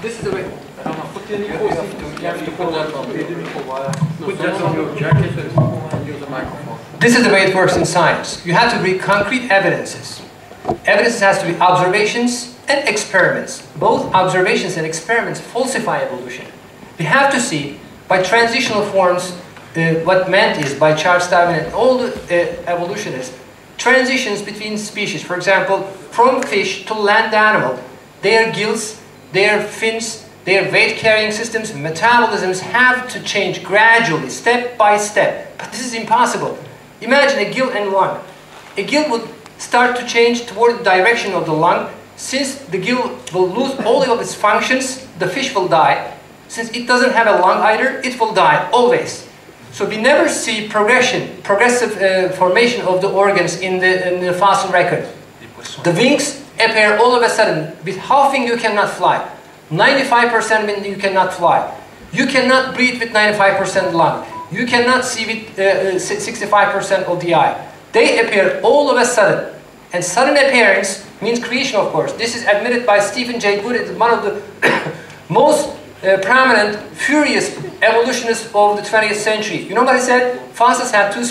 Speaker 6: This is the way. This is the way it works in science. You have to read concrete evidences. Evidences has to be observations and experiments. Both observations and experiments falsify evolution. We have to see by transitional forms what meant is by Charles Darwin and all the evolutionists, transitions between species. For example, from fish to land animal, their gills, their fins, their weight-carrying systems, metabolisms have to change gradually, step by step. But this is impossible. Imagine a gill and lung. A gill would start to change toward the direction of the lung. Since the gill will lose all of its functions, the fish will die. Since it doesn't have a lung either, it will die, always. So we never see progressive formation of the organs in the fossil record. The wings appear all of a sudden. With half wing you cannot fly. 95% wing you cannot fly. You cannot breathe with 95% lung. You cannot see with 65% of the eye. They appear all of a sudden. And sudden appearance means creation, of course. This is admitted by Stephen Jay Gould. It's one of the most prominent, furious evolutionists of the 20th century. You know what he said? Fossils have two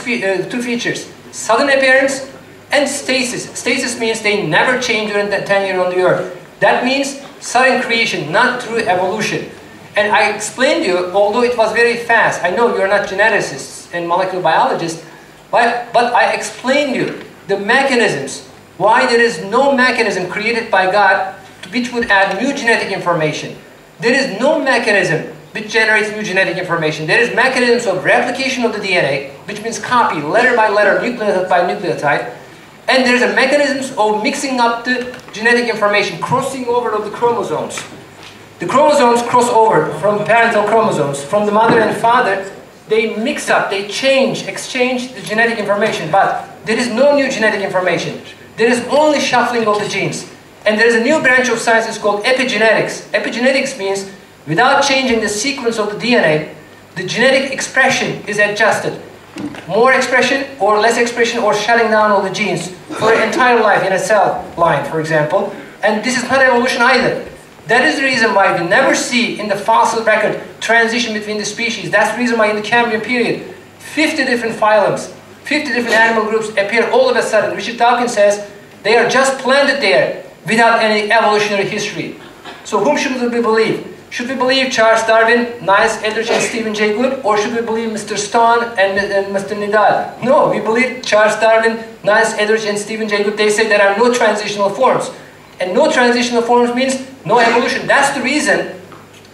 Speaker 6: features. Sudden appearance and stasis. Stasis means they never change during the tenure on the Earth. That means sudden creation, not through evolution. And I explained to you, although it was very fast, I know you're not geneticists and molecular biologists, but I explained to you the mechanisms, why there is no mechanism created by God which would add new genetic information. There is no mechanism which generates new genetic information. There is mechanisms of replication of the DNA, which means copy, letter by letter, nucleotide by nucleotide. And there is a mechanism of mixing up the genetic information, crossing over of the chromosomes. The chromosomes cross over from parental chromosomes, from the mother and father. They mix up, they exchange the genetic information, but there is no new genetic information. There is only shuffling of the genes. And there is a new branch of science, it's called epigenetics. Epigenetics means without changing the sequence of the DNA, the genetic expression is adjusted. More expression or less expression or shutting down all the genes for an entire life in a cell line, for example. And this is not evolution either. That is the reason why we never see in the fossil record transition between the species. That's the reason why in the Cambrian period, 50 different phylums, 50 different animal groups appear all of a sudden. Richard Dawkins says they are just planted there without any evolutionary history. So whom should we believe? Should we believe Charles Darwin, Niles Eldredge and Stephen Jay Gould, or should we believe Mr. Stone and Mr. Nidal? No, we believe Charles Darwin, Niles Eldredge and Stephen Jay Gould. They say there are no transitional forms. And no transitional forms means no evolution. That's the reason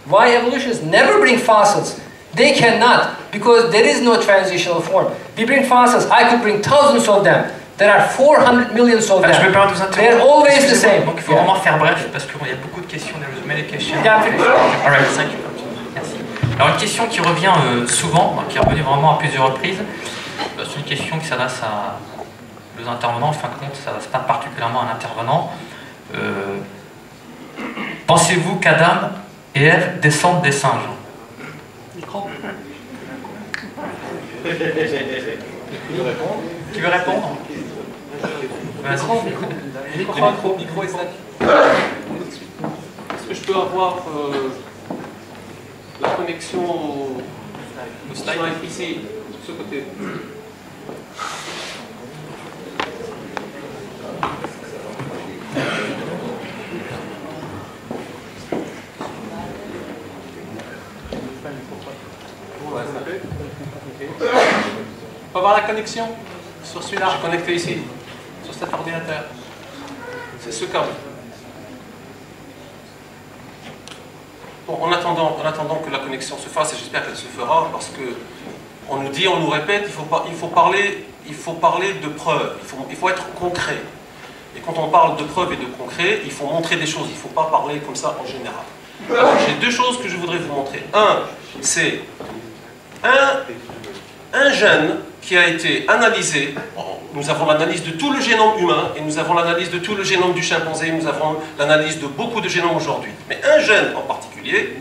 Speaker 6: why evolutionists never bring fossils. They cannot, because there is no transitional form. We bring fossils. I could bring thousands of them. There are 400 million of them.
Speaker 2: Je me permets de vous interrompre.
Speaker 6: They're always the same.
Speaker 2: Donc il faut vraiment faire bref parce qu'il y a beaucoup de questions. Je mets les questions.
Speaker 6: Yeah.
Speaker 2: All right, thank you. Merci. Alors une question qui revient souvent, qui est revenue vraiment à plusieurs reprises, c'est une question qui s'adresse à deux intervenants. En fin de compte, ça ne s'adresse pas particulièrement à un intervenant. Pensez-vous qu'Adam et Ève descendent des singes? Micro. Qui veut répondre?
Speaker 7: Micro est Est-ce que je peux avoir la connexion au slide ici, de ce côté? On peut avoir la connexion sur celui-là, je suis connecté ici, sur cet ordinateur. C'est ce câble. Bon, en attendant que la connexion se fasse, et j'espère qu'elle se fera, parce que on nous dit, on nous répète, il faut parler de preuves, il faut être concret. Et quand on parle de preuves et de concret, il faut montrer des choses, il ne faut pas parler comme ça en général. Alors, j'ai deux choses que je voudrais vous montrer. Un, c'est un gène qui a été analysé. Nous avons l'analyse de tout le génome humain et nous avons l'analyse de tout le génome du chimpanzé, nous avons l'analyse de beaucoup de génomes aujourd'hui. Mais un gène en particulier,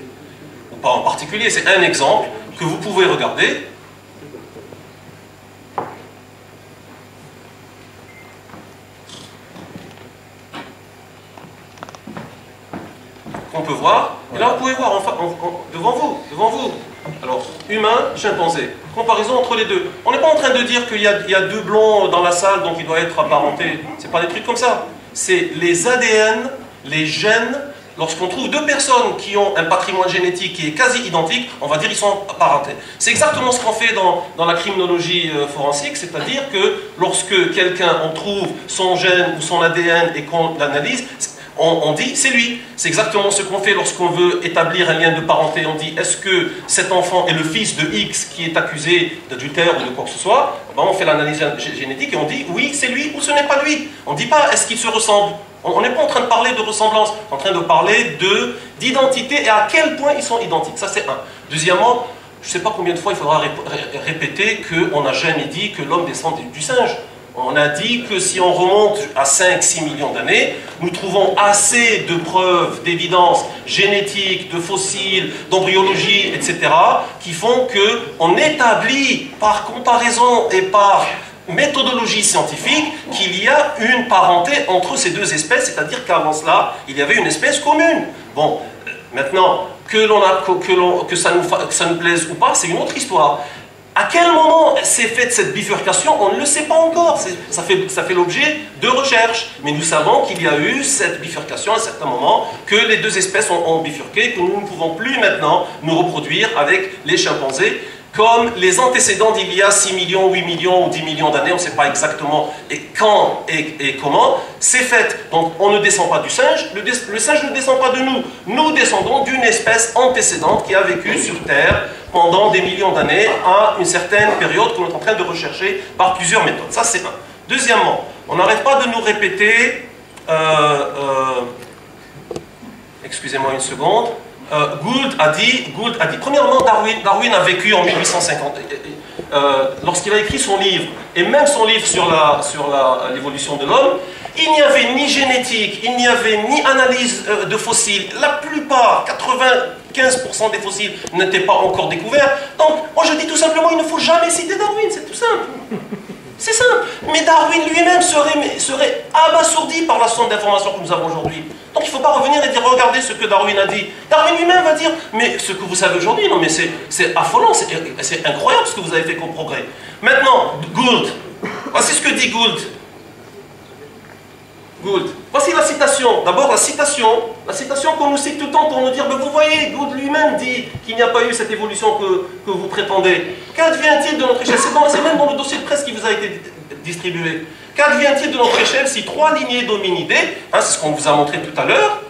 Speaker 7: ou pas en particulier, c'est un exemple que vous pouvez regarder. Qu'on peut voir, et là vous pouvez voir devant vous. Alors, humain, chimpanzé. Comparaison entre les deux. On n'est pas en train de dire qu'il y a deux blonds dans la salle, donc il doit être apparenté. C'est pas des trucs comme ça. C'est les ADN, les gènes. Lorsqu'on trouve deux personnes qui ont un patrimoine génétique qui est quasi identique, on va dire qu'ils sont apparentés. C'est exactement ce qu'on fait dans la criminologie forensique, c'est-à-dire que lorsque quelqu'un, on trouve son gène ou son ADN et qu'on l'analyse, on dit c'est lui. C'est exactement ce qu'on fait lorsqu'on veut établir un lien de parenté. On dit est-ce que cet enfant est le fils de X qui est accusé d'adultère ou de quoi que ce soit? Ben, on fait l'analyse génétique et on dit oui c'est lui ou ce n'est pas lui. On ne dit pas est-ce qu'ils se ressemblent. On n'est pas en train de parler de ressemblance, on est en train de parler d'identité et à quel point ils sont identiques. Ça c'est un. Deuxièmement, je ne sais pas combien de fois il faudra répéter qu'on n'a jamais dit que l'homme descend du singe. On a dit que si on remonte à 5-6 millions d'années, nous trouvons assez de preuves, d'évidences génétiques, de fossiles, d'embryologie, etc., qui font qu'on établit par comparaison et par méthodologie scientifique qu'il y a une parenté entre ces deux espèces, c'est-à-dire qu'avant cela, il y avait une espèce commune. Bon, maintenant, que ça nous plaise ou pas, c'est une autre histoire. À quel moment s'est faite cette bifurcation? On ne le sait pas encore. Ça fait l'objet de recherches. Mais nous savons qu'il y a eu cette bifurcation à un certain moment, que les deux espèces ont bifurqué, que nous ne pouvons plus maintenant nous reproduire avec les chimpanzés comme les antécédents d'il y a 6 millions, 8 millions ou 10 millions d'années, on ne sait pas exactement quand et comment, c'est fait. Donc on ne descend pas du singe, le singe ne descend pas de nous. Nous descendons d'une espèce antécédente qui a vécu sur Terre pendant des millions d'années à une certaine période qu'on est en train de rechercher par plusieurs méthodes. Ça c'est un. Deuxièmement, on n'arrête pas de nous répéter, excusez-moi une seconde, Gould a dit, premièrement, Darwin a vécu en 1850, lorsqu'il a écrit son livre, et même son livre sur l'évolution de l'homme, Il n'y avait ni génétique, il n'y avait ni analyse de fossiles. La plupart, 95% des fossiles n'étaient pas encore découverts. Donc, moi je dis tout simplement, il ne faut jamais citer Darwin, c'est tout simple. C'est simple. Mais Darwin lui-même serait abasourdi par la somme d'informations que nous avons aujourd'hui. Donc il ne faut pas revenir et dire, regardez ce que Darwin a dit. Darwin lui-même va dire, mais ce que vous savez aujourd'hui, non mais c'est affolant, c'est incroyable ce que vous avez fait comme progrès. Maintenant, Gould. Voici ce que dit Gould. Voici la citation. D'abord la citation qu'on nous cite tout le temps pour nous dire, mais vous voyez, Gould lui-même dit qu'il n'y a pas eu cette évolution que vous prétendez. Qu'advient-il de notre échelle? C'est même dans le dossier de presse qui vous a été distribué. Qu'advient-il de notre échelle si 3 lignées d'hominidés, c'est ce qu'on vous a montré tout à l'heure,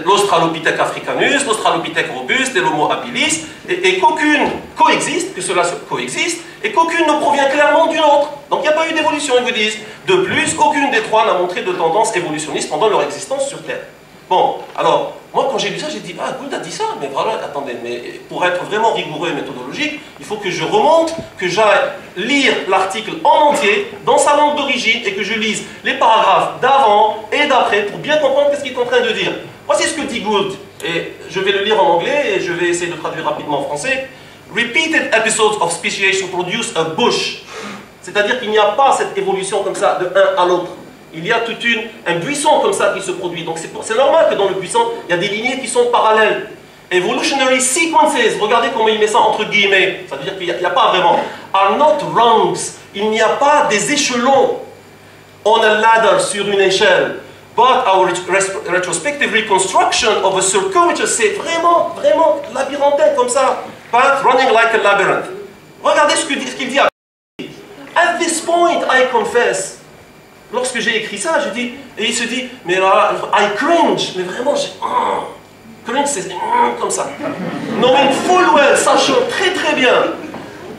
Speaker 7: l'Australopithèque africanus, l'Australopithèque robuste et l'Homo habilis, et qu'aucune coexiste, que cela coexiste, et qu'aucune ne provient clairement d'une autre. Donc il n'y a pas eu d'évolution, ils vous disent. De plus, aucune des 3 n'a montré de tendance évolutionniste pendant leur existence sur Terre. Bon, alors, moi quand j'ai lu ça, j'ai dit, ah, Gould a dit ça, mais voilà, attendez, mais pour être vraiment rigoureux et méthodologique, il faut que je remonte, que j'aille lire l'article en entier, dans sa langue d'origine, et que je lise les paragraphes d'avant et d'après, pour bien comprendre ce qu'il est en train de dire. Voici ce que dit Gould, et je vais le lire en anglais, et je vais essayer de traduire rapidement en français. Repeated episodes of speciation produce a bush. C'est-à-dire qu'il n'y a pas cette évolution comme ça, de un à l'autre. Il y a tout un buisson comme ça qui se produit. Donc c'est normal que dans le buisson, il y a des lignées qui sont parallèles. Evolutionary sequences, regardez comment il met ça entre guillemets, ça veut dire qu'il n'y a pas vraiment, are not rungs, il n'y a pas des échelons on a ladder sur une échelle, but our retrospective reconstruction of a circuitous, c'est vraiment labyrinthin comme ça, path running like a labyrinth. Regardez ce qu'il dit. At this point, I confess. Lorsque j'ai écrit ça, je dis, et il se dit, mais là, I cringe, mais vraiment, cringe, c'est comme ça. Knowing full well, sachant très bien,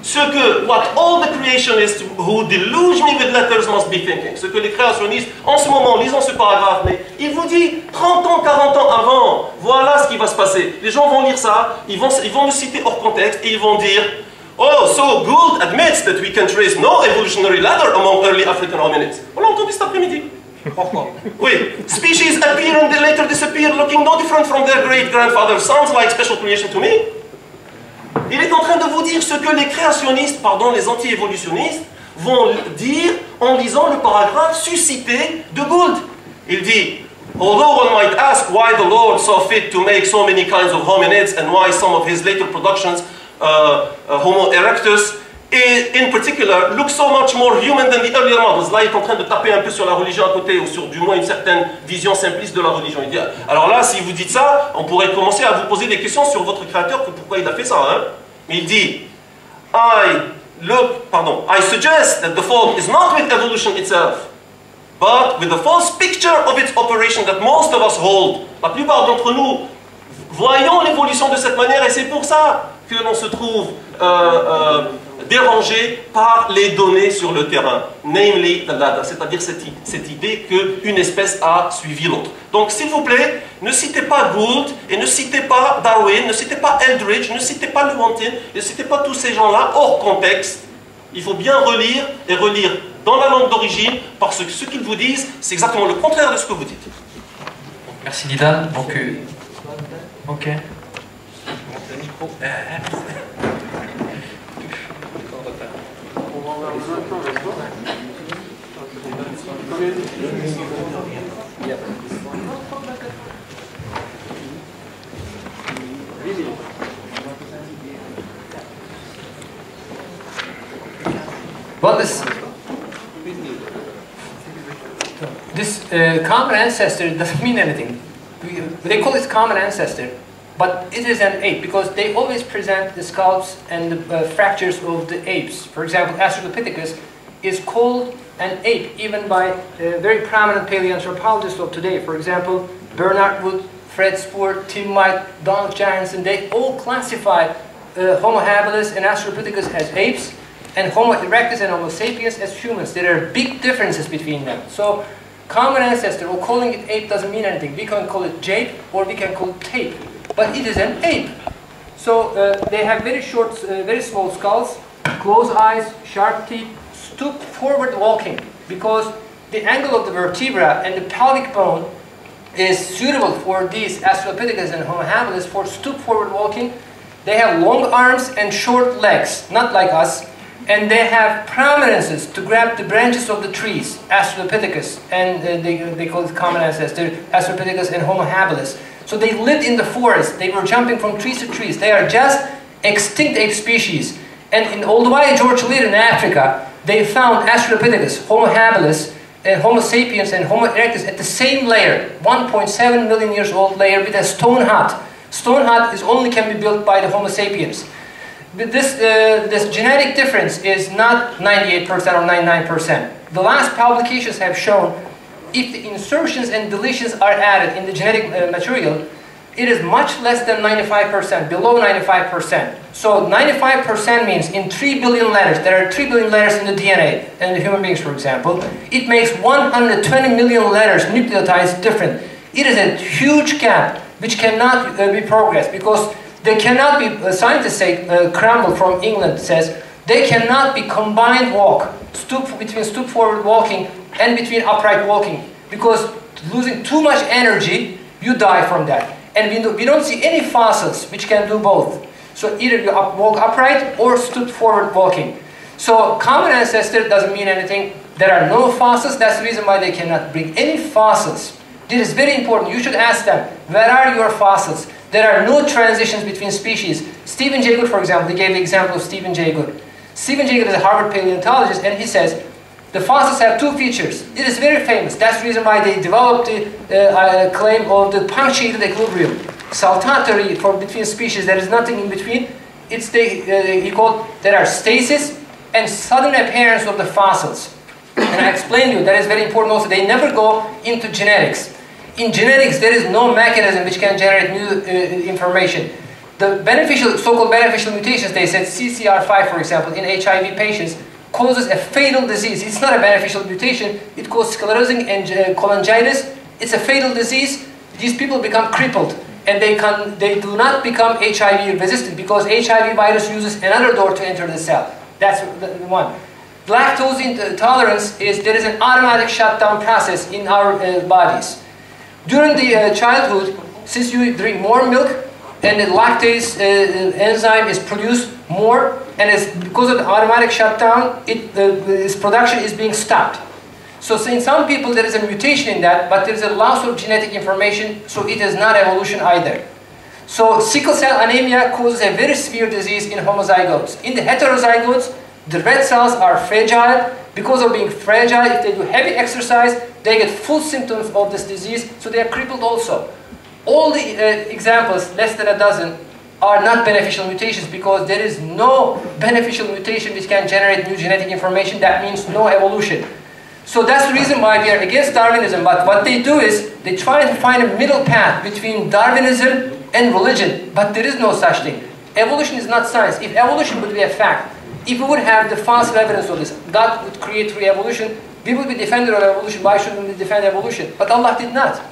Speaker 7: ce que, what all the creationists who deluge me with letters must be thinking, ce que les créationnistes, en ce moment, lisant ce paragraphe, mais il vous dit, 30 ans, 40 ans avant, voilà ce qui va se passer. Les gens vont lire ça, ils vont le citer hors contexte, et ils vont dire, oh, so Gould admits that we can trace no evolutionary ladder among early African hominids. On l'a entendu cet après-midi. Oui. Species appear and they later disappear, looking no different from their great-grandfather. Sounds like special creation to me. Il est en train de vous dire ce que les créationnistes, pardon, les anti-évolutionnistes, vont dire en lisant le paragraphe suscité de Gould. Il dit, although one might ask why the Lord saw fit to make so many kinds of hominids and why some of his later productions Homo erectus, in particular, look so much more human than the earlier models. Là, il est en train de taper un peu sur la religion à côté, ou sur du moins une certaine vision simpliste de la religion. Il dit, alors là, si vous dites ça, on pourrait commencer à vous poser des questions sur votre créateur, pourquoi il a fait ça. Hein? Mais il dit, I suggest that the fault is not with evolution itself, but with the false picture of its operation that most of us hold. La plupart d'entre nous voyons l'évolution de cette manière, et c'est pour ça que l'on se trouve dérangé par les données sur le terrain, namely the ladder, c'est-à-dire cette idée qu'une espèce a suivi l'autre. Donc s'il vous plaît, ne citez pas Gould, et ne citez pas Darwin, ne citez pas Eldridge, ne citez pas Lewontin, ne citez pas tous ces gens-là hors contexte. Il faut bien relire, et relire dans la langue d'origine, parce que ce qu'ils vous disent, c'est exactement le contraire de ce que vous dites.
Speaker 2: Merci Nida. Donc, ok.
Speaker 6: Well, this common ancestor doesn't mean anything. They call it common ancestor, but it is an ape because they always present the scalps and the fractures of the apes. For example, Australopithecus is called an ape even by very prominent paleoanthropologists of today. For example, Bernard Wood, Fred Spoor, Tim White, Donald Johanson, they all classify Homo habilis and Australopithecus as apes, and Homo erectus and Homo sapiens as humans. There are big differences between them. So, common ancestor, or calling it ape doesn't mean anything. We can call it jape, or we can call it tape. But it is an ape. So, they have very short, very small skulls, closed eyes, sharp teeth, stoop forward walking. Because the angle of the vertebra and the pelvic bone is suitable for these Australopithecus and Homo habilis for stoop forward walking. They have long arms and short legs, not like us, and they have prominences to grab the branches of the trees, Australopithecus, and they call it common ancestor, Australopithecus and Homo habilis. So they lived in the forest, they were jumping from trees to trees. They are just extinct ape species. And in Olduvai, George Lear in Africa, they found Australopithecus, Homo habilis, Homo sapiens and Homo erectus at the same layer, 1.7 million years old layer with a stone hut. Stone hut only can be built by the Homo sapiens. But this genetic difference is not 98% or 99%. The last publications have shown if the insertions and deletions are added in the genetic material, it is much less than 95%, below 95%. So 95% means in 3 billion letters, there are 3 billion letters in the DNA, and the human beings, for example, it makes 120 million letters nucleotides different. It is a huge gap which cannot be progressed because they cannot be, scientists say, Cromwell from England says, they cannot be combined walk, between stoop forward walking and between upright walking, because losing too much energy, you die from that. And we don't see any fossils which can do both. So either you walk upright or stoop forward walking. So common ancestor doesn't mean anything. There are no fossils. That's the reason why they cannot bring any fossils. This is very important. You should ask them, where are your fossils? There are no transitions between species. Stephen Jay Gould, for example, he gave the example of Stephen Jay Gould. Stephen Jay Gould is a Harvard paleontologist, and he says, the fossils have two features. It is very famous. That's the reason why they developed the claim of the punctuated equilibrium. Saltatory for between species, there is nothing in between. It's he called, there are stasis and sudden appearance of the fossils. And I explained to you, that is very important also. They never go into genetics. In genetics, there is no mechanism which can generate new information. The beneficial, so-called beneficial mutations, they said CCR5, for example, in HIV patients, causes a fatal disease. It's not a beneficial mutation. It causes sclerosing and cholangitis. It's a fatal disease. These people become crippled, and they do not become HIV resistant because HIV virus uses another door to enter the cell. That's the one. Lactose intolerance is there is an automatic shutdown process in our bodies. During the childhood, since you drink more milk, and the lactase enzyme is produced more, and because of the automatic shutdown, its production is being stopped. So in some people there is a mutation in that, but there is a loss of genetic information, so it is not evolution either. So sickle cell anemia causes a very severe disease in homozygotes. In the heterozygotes, the red cells are fragile. Because of being fragile, if they do heavy exercise, they get full symptoms of this disease, so they are crippled also. All the examples, less than a dozen, are not beneficial mutations because there is no beneficial mutation which can generate new genetic information. That means no evolution. So that's the reason why we are against Darwinism. But what they do is they try to find a middle path between Darwinism and religion. But there is no such thing. Evolution is not science. If evolution would be a fact, if we would have the fossil evidence of this, God would create through evolution, we would be defender of evolution. Why shouldn't we defend evolution? But Allah did not.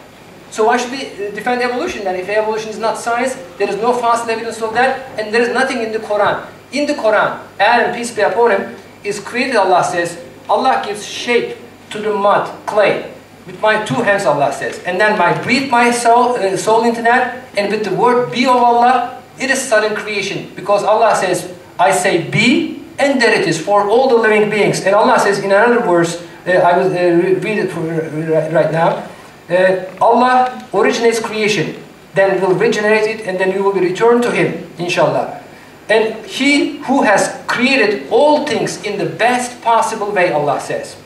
Speaker 6: So why should we defend evolution then? If evolution is not science, there is no fossil evidence of that, and there is nothing in the Quran. In the Quran, Adam, peace be upon him, is created, Allah says. Allah gives shape to the mud, clay. With my two hands, Allah says. And then I breathe my soul into that, and with the word be of Allah, it is sudden creation. Because Allah says, I say be, and there it is for all the living beings. And Allah says in another verse, I will read it right now, Allah originates creation, then will regenerate it, and then you will be returned to Him, inshallah. And He who has created all things in the best possible way, Allah says.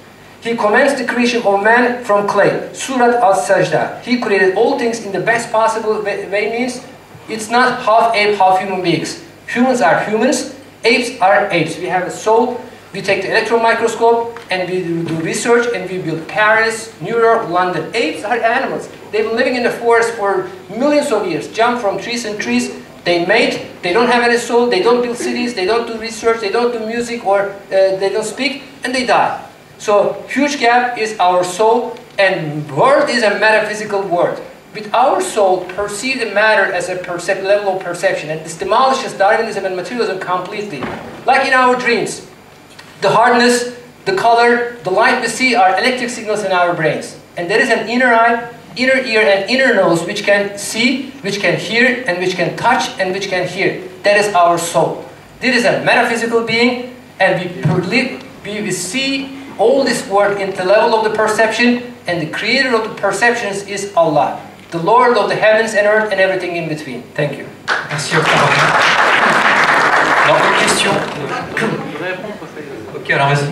Speaker 6: He commenced the creation of man from clay. Surat Al-Sajda. He created all things in the best possible way means it's not half ape, half human beings. Humans are humans, apes are apes. We have a soul. We take the electron microscope and we do research and we build Paris, New York, London. Apes are animals. They've been living in the forest for millions of years, jump from trees and trees. They mate, they don't have any soul, they don't build cities, they don't do research, they don't do music, or they don't speak, and they die. So, huge gap is our soul, and world is a metaphysical word. With our soul, perceive the matter as a level of perception, and this demolishes Darwinism and materialism completely. Like in our dreams, the hardness The color, the light we see are electric signals in our brains. And there is an inner eye, inner ear and inner nose which can see, which can hear, and which can touch, and which can hear. That is our soul. This is a metaphysical being, and we see all this work in the level of the perception, and the creator of the perceptions is Allah, the Lord of the heavens and earth and everything in between. Thank you.
Speaker 2: Merci Octave. Alors, une question. Ok, alors vas-y.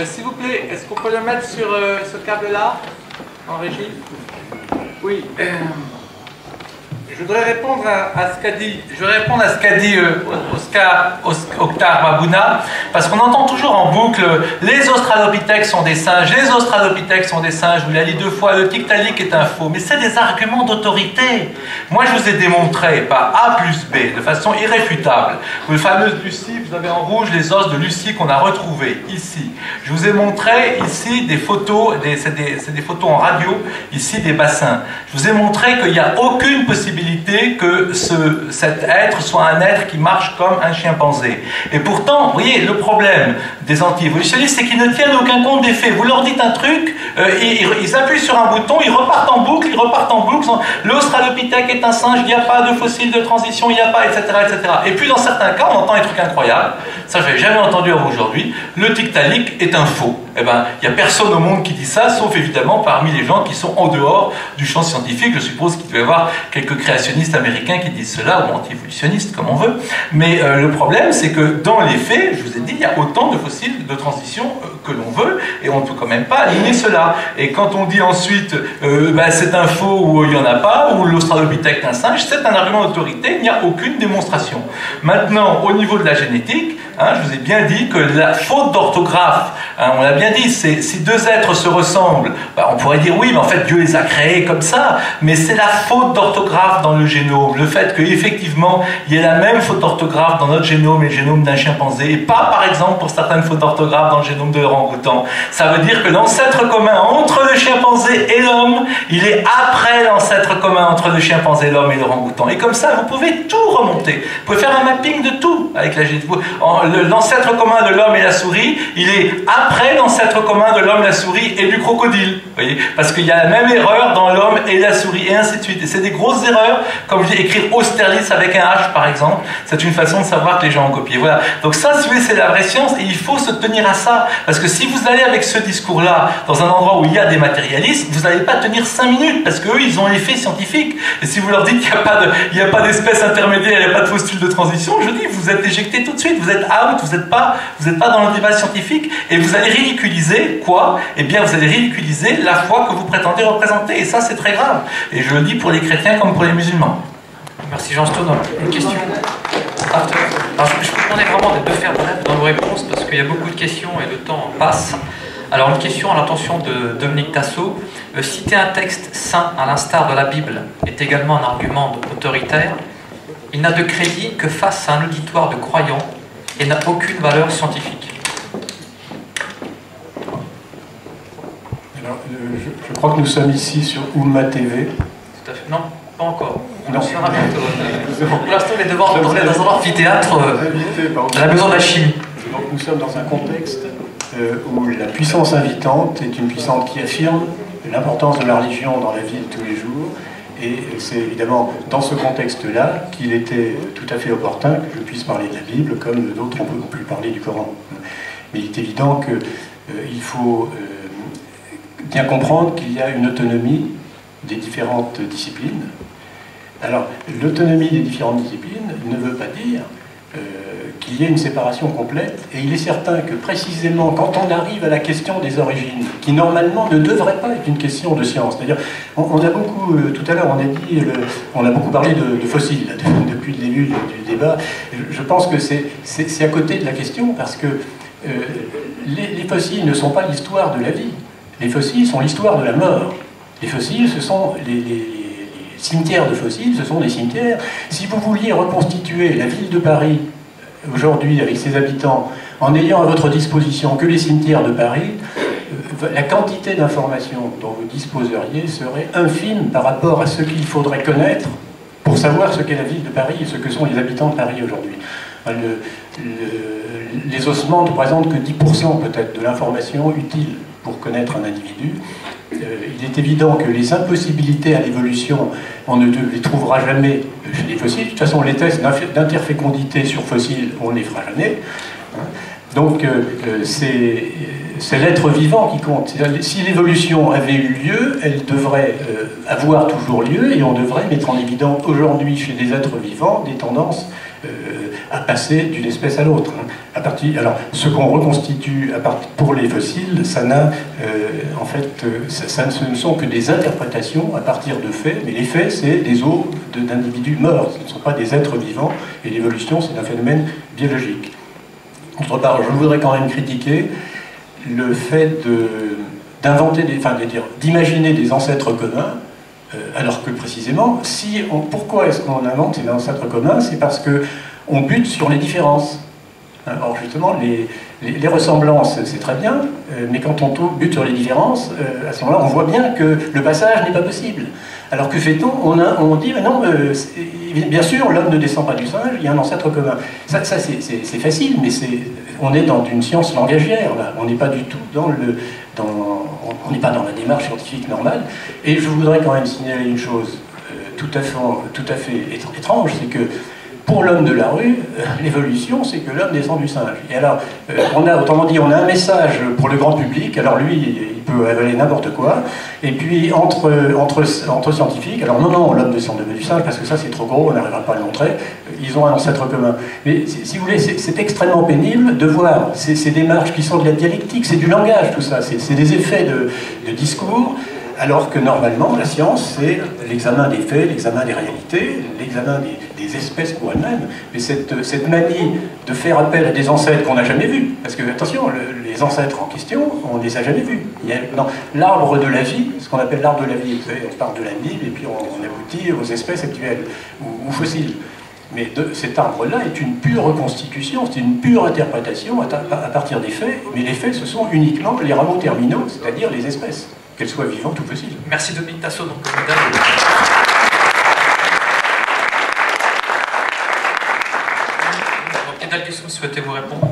Speaker 4: S'il vous plaît, est-ce qu'on peut le mettre sur ce câble-là, en régie? Oui. Je voudrais répondre à ce qu'a dit. Je voudrais répondre à ce qu'a dit Octave Mabouna, parce qu'on entend toujours en boucle les Australopithèques sont des singes, les Australopithèques sont des singes. Je vous l'ai dit 2 fois, le Tiktaalik est un faux. Mais c'est des arguments d'autorité. Moi, je vous ai démontré par A plus B, de façon irréfutable. Le fameux Lucie, vous avez en rouge les os de Lucie qu'on a retrouvés ici. Je vous ai montré ici des photos, c'est des photos en radio, ici des bassins. Je vous ai montré qu'il n'y a aucune possibilité que cet être soit un être qui marche comme un chimpanzé. Et pourtant, vous voyez, le problème des anti-évolutionnistes, c'est qu'ils ne tiennent aucun compte des faits. Vous leur dites un truc, ils appuient sur un bouton, ils repartent en boucle, l'Australopithèque est un singe, il n'y a pas de fossile de transition, il n'y a pas, etc., etc. Et puis dans certains cas, on entend des trucs incroyables, ça je n'avais jamais entendu avant aujourd'hui, le Tiktaalik est un faux. Eh ben, il n'y a personne au monde qui dit ça, sauf évidemment parmi les gens qui sont en dehors du champ scientifique. Je suppose qu'il doit y avoir quelques créationnistes américains qui disent cela, ou anti-évolutionnistes, comme on veut. Mais le problème, c'est que dans les faits, je vous ai dit, il y a autant de fossiles de transition que l'on veut, et on ne peut quand même pas aligner cela. Et quand on dit ensuite, c'est un faux ou il n'y en a pas, ou l'Australopithèque est un singe, c'est un argument d'autorité, il n'y a aucune démonstration. Maintenant, au niveau de la génétique, je vous ai bien dit que la faute d'orthographe, on l'a bien dit, si 2 êtres se ressemblent, on pourrait dire oui, mais en fait Dieu les a créés comme ça, mais c'est la faute d'orthographe dans le génome, le fait qu'effectivement il y ait la même faute d'orthographe dans notre génome et le génome d'un chimpanzé, et pas par exemple pour certaines fautes d'orthographe dans le génome de l'orang-outan. Ça veut dire que l'ancêtre commun entre le chimpanzé et l'homme, il est après l'ancêtre commun entre le chimpanzé, l'homme et l'orang-outan. Et comme ça, vous pouvez tout remonter. Vous pouvez faire un mapping de tout avec la génétique. L'ancêtre commun de l'homme et la souris, il est après l'ancêtre commun de l'homme, la souris et du crocodile. Vous voyez, parce qu'il y a la même erreur dans l'homme et la souris, et ainsi de suite. Et c'est des grosses erreurs, comme je dis, écrire Austerlitz avec un H, par exemple. C'est une façon de savoir que les gens ont copié. Voilà. Donc ça, si vous voulez, c'est la vraie science, et il faut se tenir à ça. Parce que si vous allez avec ce discours-là dans un endroit où il y a des matérialistes, vous n'allez pas tenir 5 minutes, parce qu'eux, ils ont les faits scientifiques. Et si vous leur dites qu'il n'y a pas d'espèce intermédiaire, il n'y a pas de fossile de transition, je dis, vous êtes éjecté tout de suite, vous êtes out, vous n'êtes pas dans le débat scientifique, et vous allez ridiculiser quoi? Eh bien, vous allez ridiculiser la foi que vous prétendez représenter, et ça, c'est très grave. Et je le dis pour les chrétiens comme pour les musulmans.
Speaker 2: Merci Jean Stone. Une question? Alors, je vous demandais vraiment de faire bref dans vos réponses, parce qu'il y a beaucoup de questions et le temps passe. Alors, une question à l'intention de Dominique Tassot. Citer un texte saint, à l'instar de la Bible, est également un argument autoritaire. Il n'a de crédit que face à un auditoire de croyants et n'a aucune valeur scientifique.
Speaker 5: Alors, je crois que nous sommes ici sur Oumma TV.
Speaker 2: Tout à fait. Non, pas encore. On
Speaker 5: Non.
Speaker 2: en sera bientôt. Pour l'instant, on est dans un amphithéâtre de la maison de la chimie.
Speaker 5: Donc nous sommes dans un contexte où la puissance invitante est une puissance qui affirme l'importance de la religion dans la vie de tous les jours. Et c'est évidemment dans ce contexte-là qu'il était tout à fait opportun que je puisse parler de la Bible, comme d'autres ont pu parler du Coran. Mais il est évident qu'il faut bien comprendre qu'il y a une autonomie des différentes disciplines. Alors, l'autonomie des différentes disciplines ne veut pas dire qu'il y ait une séparation complète, et il est certain que précisément quand on arrive à la question des origines, qui normalement ne devrait pas être une question de science, c'est-à-dire, on a beaucoup, tout à l'heure on a beaucoup parlé de fossiles, là, depuis le début du débat. Je pense que c'est à côté de la question, parce que les fossiles ne sont pas l'histoire de la vie, les fossiles sont l'histoire de la mort. Les fossiles, ce sont les cimetières de fossiles, ce sont des cimetières. Si vous vouliez reconstituer la ville de Paris aujourd'hui avec ses habitants en ayant à votre disposition que les cimetières de Paris, la quantité d'informations dont vous disposeriez serait infime par rapport à ce qu'il faudrait connaître pour savoir ce qu'est la ville de Paris et ce que sont les habitants de Paris aujourd'hui. Les ossements ne représentent que 10% peut-être de l'information utile pour connaître un individu. Il est évident que les impossibilités à l'évolution, on ne les trouvera jamais chez les fossiles. De toute façon, les tests d'interfécondité sur fossiles, on ne les fera jamais. Donc, c'est l'être vivant qui compte. Si l'évolution avait eu lieu, elle devrait avoir toujours lieu, et on devrait mettre en évidence aujourd'hui chez les êtres vivants des tendances à passer d'une espèce à l'autre. Alors, ce qu'on reconstitue pour les fossiles, ça n'a, en fait, ce ne sont que des interprétations à partir de faits, mais les faits, c'est des os d'individus morts, ce ne sont pas des êtres vivants, et l'évolution, c'est un phénomène biologique. D'autre part, je voudrais quand même critiquer le fait d'imaginer des ancêtres communs, alors que précisément, pourquoi est-ce qu'on invente ces ancêtres communs? C'est parce qu'on bute sur les différences. Alors justement, les ressemblances, c'est très bien, mais quand on bute sur les différences, à ce moment-là, on voit bien que le passage n'est pas possible. Alors que fait-on? On dit, mais non, bien sûr, l'homme ne descend pas du singe, il y a un ancêtre commun. Ça c'est facile, mais on est dans une science langagière, là. On n'est pas du tout on n'est pas dans la démarche scientifique normale. Et je voudrais quand même signaler une chose tout à fait étrange, c'est que pour l'homme de la rue, l'évolution, c'est que l'homme descend du singe. Et alors, autrement dit, on a un message pour le grand public. Alors lui, il peut avaler n'importe quoi. Et puis, entre scientifiques, alors non, l'homme descend du singe, parce que ça, c'est trop gros, on n'arrivera pas à le montrer. Ils ont un ancêtre commun. Mais si vous voulez, c'est extrêmement pénible de voir ces démarches qui sont de la dialectique, c'est du langage, tout ça. C'est des effets de discours. Alors que normalement, la science, c'est l'examen des faits, l'examen des réalités, l'examen des espèces pour elles-mêmes. Mais cette manie de faire appel à des ancêtres qu'on n'a jamais vus, parce que, attention, les ancêtres en question, on ne les a jamais vus. Il y a dans l'arbre de la vie, ce qu'on appelle l'arbre de la vie, vous savez, on part de la Bible et puis on aboutit aux espèces actuelles, ou fossiles. Mais cet arbre-là est une pure reconstitution, c'est une pure interprétation à partir des faits, mais les faits, ce sont uniquement les rameaux terminaux, c'est-à-dire les espèces, qu'elles soient vivantes ou fossiles.
Speaker 2: Merci Dominique Tasso. Donc, Dalguesson, souhaitez-vous répondre?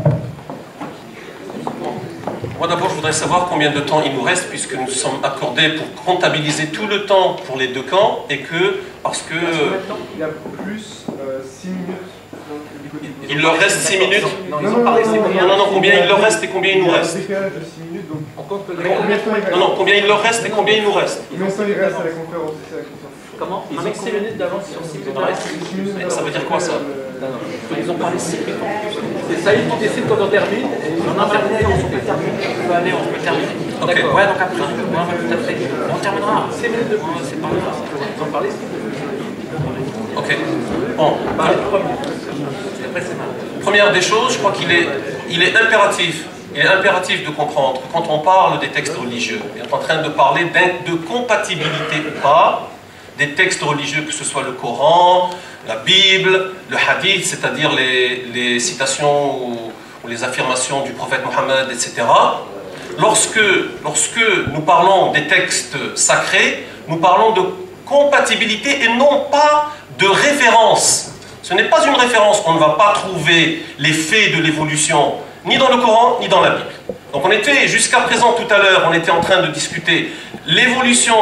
Speaker 7: Moi d'abord, je voudrais savoir combien de temps il nous reste, puisque nous sommes accordés pour comptabiliser tout le temps pour les deux camps, et parce que...
Speaker 8: Il y a plus 6 minutes.
Speaker 7: Il leur reste 6 minutes?
Speaker 8: Non,
Speaker 7: combien il leur reste et combien il nous reste?
Speaker 8: Décalage de 6 minutes, donc on compte le
Speaker 7: combien il leur reste et combien il nous reste?
Speaker 8: Combien de temps il reste à la conférence?
Speaker 9: Comment? Ils ont 6 minutes d'avance sur 6 minutes.
Speaker 7: Ça veut dire quoi ça?
Speaker 9: Ils ont parlé 6 minutes en plus. C'est ça, ils décident quand on termine. On a terminé, on peut terminer. On peut aller, on peut terminer.
Speaker 2: D'accord. Ouais, donc après, tout à fait. On terminera.
Speaker 9: 6 minutes de plus.
Speaker 2: C'est pas grave.
Speaker 9: Ils ont parlé 6 minutes.
Speaker 7: Ok. Bon. Première des choses, je crois qu'il est impératif. Il est impératif de comprendre que quand on parle des textes religieux, on est en train de parler de compatibilité ou pas des textes religieux, que ce soit le Coran, la Bible, le Hadith, c'est-à-dire les citations ou les affirmations du prophète Mohammed, etc. Lorsque nous parlons des textes sacrés, nous parlons de compatibilité et non pas de référence. Ce n'est pas une référence, on ne va pas trouver les faits de l'évolution, ni dans le Coran, ni dans la Bible. Donc on était, jusqu'à présent, tout à l'heure, on était en train de discuter, l'évolution